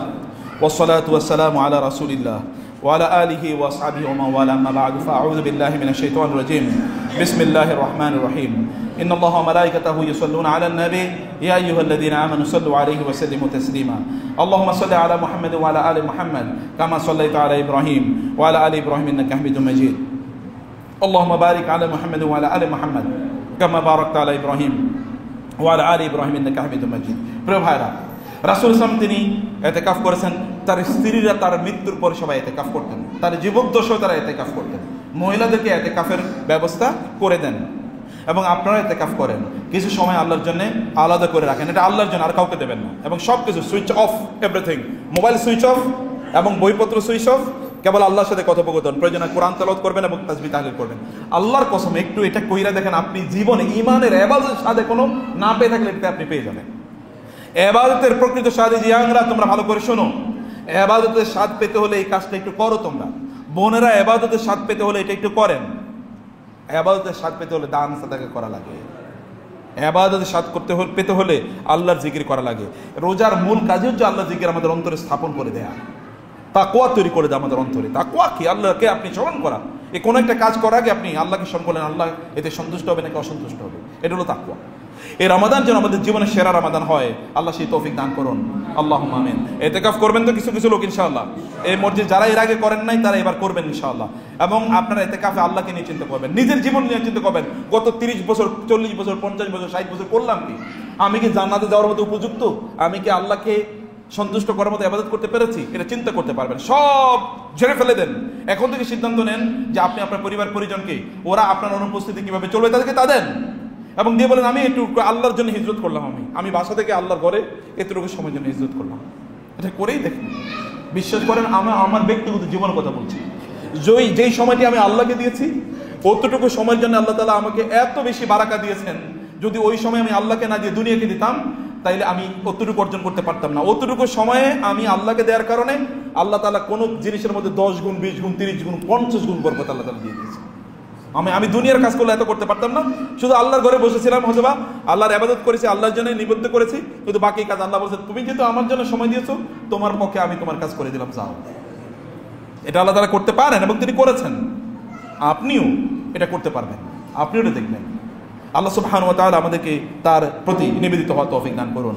ওয়াস সালাতু ওয়াস সালামু আলা রাসূলিল্লাহ وعلى آله وأصحابه ومن والاه أما بعد فأعوذ بالله من الشيطان الرجيم بسم الله الرحمن الرحيم إن الله وملائكته يصلون على النبي يا أيها الذين آمنوا صلوا عليه وسلموا تسليما اللهم صل على محمد وعلى آل محمد كما صليت على إبراهيم وعلى آل إبراهيم إنك حميد مجيد اللهم بارك على محمد وعلى آل محمد كما باركت على إبراهيم وعلى آل إبراهيم إنك حميد مجيد। প্রিয় ভাইরা, রাসূল সাল্লাল্লাহু আলাইহি ওয়াসাল্লাম তিনি ইতিকাফ করেছেন, তার স্ত্রীরা তার মৃত্যুর পর সবাই ইতিকাফ করতেন, তার জীবদ্দশাও তারা ইতিকাফ করতেন। মহিলাদেরকে ইতিকাফের ব্যবস্থা করে দেন, এবং আপনারা ইতিকাফ করেন। কিছু সময় আল্লাহর জন্য আলাদা করে রাখেন, এটা আল্লাহর জন্য, আর কাউকে দেবেন না। এবং সব কিছু switch off, everything, mobile switch off এবং বইপত্র সুইচ অফ, কেবল আল্লাহর সাথে কথোপকথন, প্রয়োজনে কোরআন তেলাওয়াত করবেন এবং তাসবিহ তাহলিল করবেন। আল্লাহর কসম, একটু এটা কইরা দেখেন, আপনি জীবনে ঈমানের ইবাদতের সাথে কোনো না পেয়ে থাকলে এটা আপনি পেয়ে যাবেন। ইবাদতের প্রকৃত স্বাদ, জিয়াংরা তোমরা ভালো করে শোনো, ইবাদতের স্বাদ পেতে হলে এই কাজটা একটু করো তোমরা। বোনেরা, ইবাদতের স্বাদ পেতে হলে এটা একটু করেন। ইবাদতের স্বাদ পেতে হলে দান সাদাকা করা লাগে। ইবাদতের স্বাদ পেতে হলে আল্লাহর জিকির করা লাগে। রোজার মূল কাজই হচ্ছে আল্লাহর জিকির আমাদের অন্তরে স্থাপন করে দেয়া, তাকওয়া তৈরি করে দেয় আমাদের অন্তরে। তাকওয়া কি? আল্লাহকে আপনি স্মরণ করা। এই কোনো একটা কাজ করার আগে আপনি আল্লাহকে স্মরণ করলেন, আল্লাহ এতে সন্তুষ্ট হবে নাকি অসন্তুষ্ট হবে, এটা হলো তাকওয়া। এই রমাদান যেন আমাদের জীবনের সেরা রমাদান হয়, আল্লাহ সেই তৌফিক দান করুন। আল্লাহুম্মা আমিন। ইতিকাফ করবেন তো কিছু কিছু লোক ইনশাআল্লাহ, এই মসজিদ যারা এর আগে করেন নাই তারা এবার করবেন ইনশাআল্লাহ। এবং আপনারা ইতিকাফে আল্লাহকে নিয়ে চিন্তা করবেন, নিজের জীবন নিয়ে চিন্তা করবেন। গত 30 বছর, 40 বছর, 50 বছর, 60 বছর করলাম কি? আমি কি জান্নাতে যাওয়ার মতো উপযুক্ত? আমি কি আল্লাহকে সন্তুষ্ট করার মতো ইবাদত করতে পেরেছি? এটা চিন্তা করতে পারবেন। সব ঝেড়ে ফেলে দেন। এখন থেকে সিদ্ধান্ত নেন যে আপনি আপনার পরিবার পরিজনকে, ওরা আপনার অনুপস্থিতি কিভাবে চলবে তাদেরকে তা দেন, এবং দিয়ে বলেন আমি একটু আল্লাহর জন্য হিজরত করলাম, আমি বাসা থেকে আল্লাহর ঘরে এতটুকু সময়ের জন্য হিজরত করলাম। এটা করেই দেখেন, বিশ্বাস করেন, আমার ব্যক্তিগত জীবনের কথা বলছি, যেই সময়টি আমি আল্লাহকে দিয়েছি, অতটুকু সময়ের জন্য আল্লাহ তাআলা আমাকে এত বেশি বারাকা দিয়েছেন। যদি ওই সময় আমি আল্লাহকে না দিয়ে দুনিয়াকে দিতাম, তাইলে আমি অতটুকু অর্জন করতে পারতাম না। অতটুকু সময়ে আমি আল্লাহকে দেওয়ার কারণে আল্লাহ তাআলা কোনো জিনিসের মধ্যে 10 গুণ, 20 গুণ, 30 গুণ, 50 গুণ বরকত আল্লাহ তাআলা দিয়ে দিয়েছে। আমি দুনিয়ার কাজ করলে এত করতে পারতাম না। শুধু আল্লাহর ঘরে বসেছিলাম, হয়তোবা আল্লাহর ইবাদত করেছি, আল্লাহর জন্য নিবদ্ধ করেছি, কিন্তু বাকি কাজ আল্লাহ বলছে তুমি যেহেতু আমার জন্য সময় দিয়েছো, তোমার পক্ষে আমি তোমার কাজ করে দিলাম, যাও। এটা আল্লাহ তাআলা করতে পারেন এবং তিনি করেছেন। আপনিও এটা করতে পারবেন, আপনিও এটা দেখবেন। আল্লাহ সুবহানাহু ওয়া তাআলা আমাদেরকে তার প্রতি নিবেদিত হওয়ার তৌফিক দান করুন।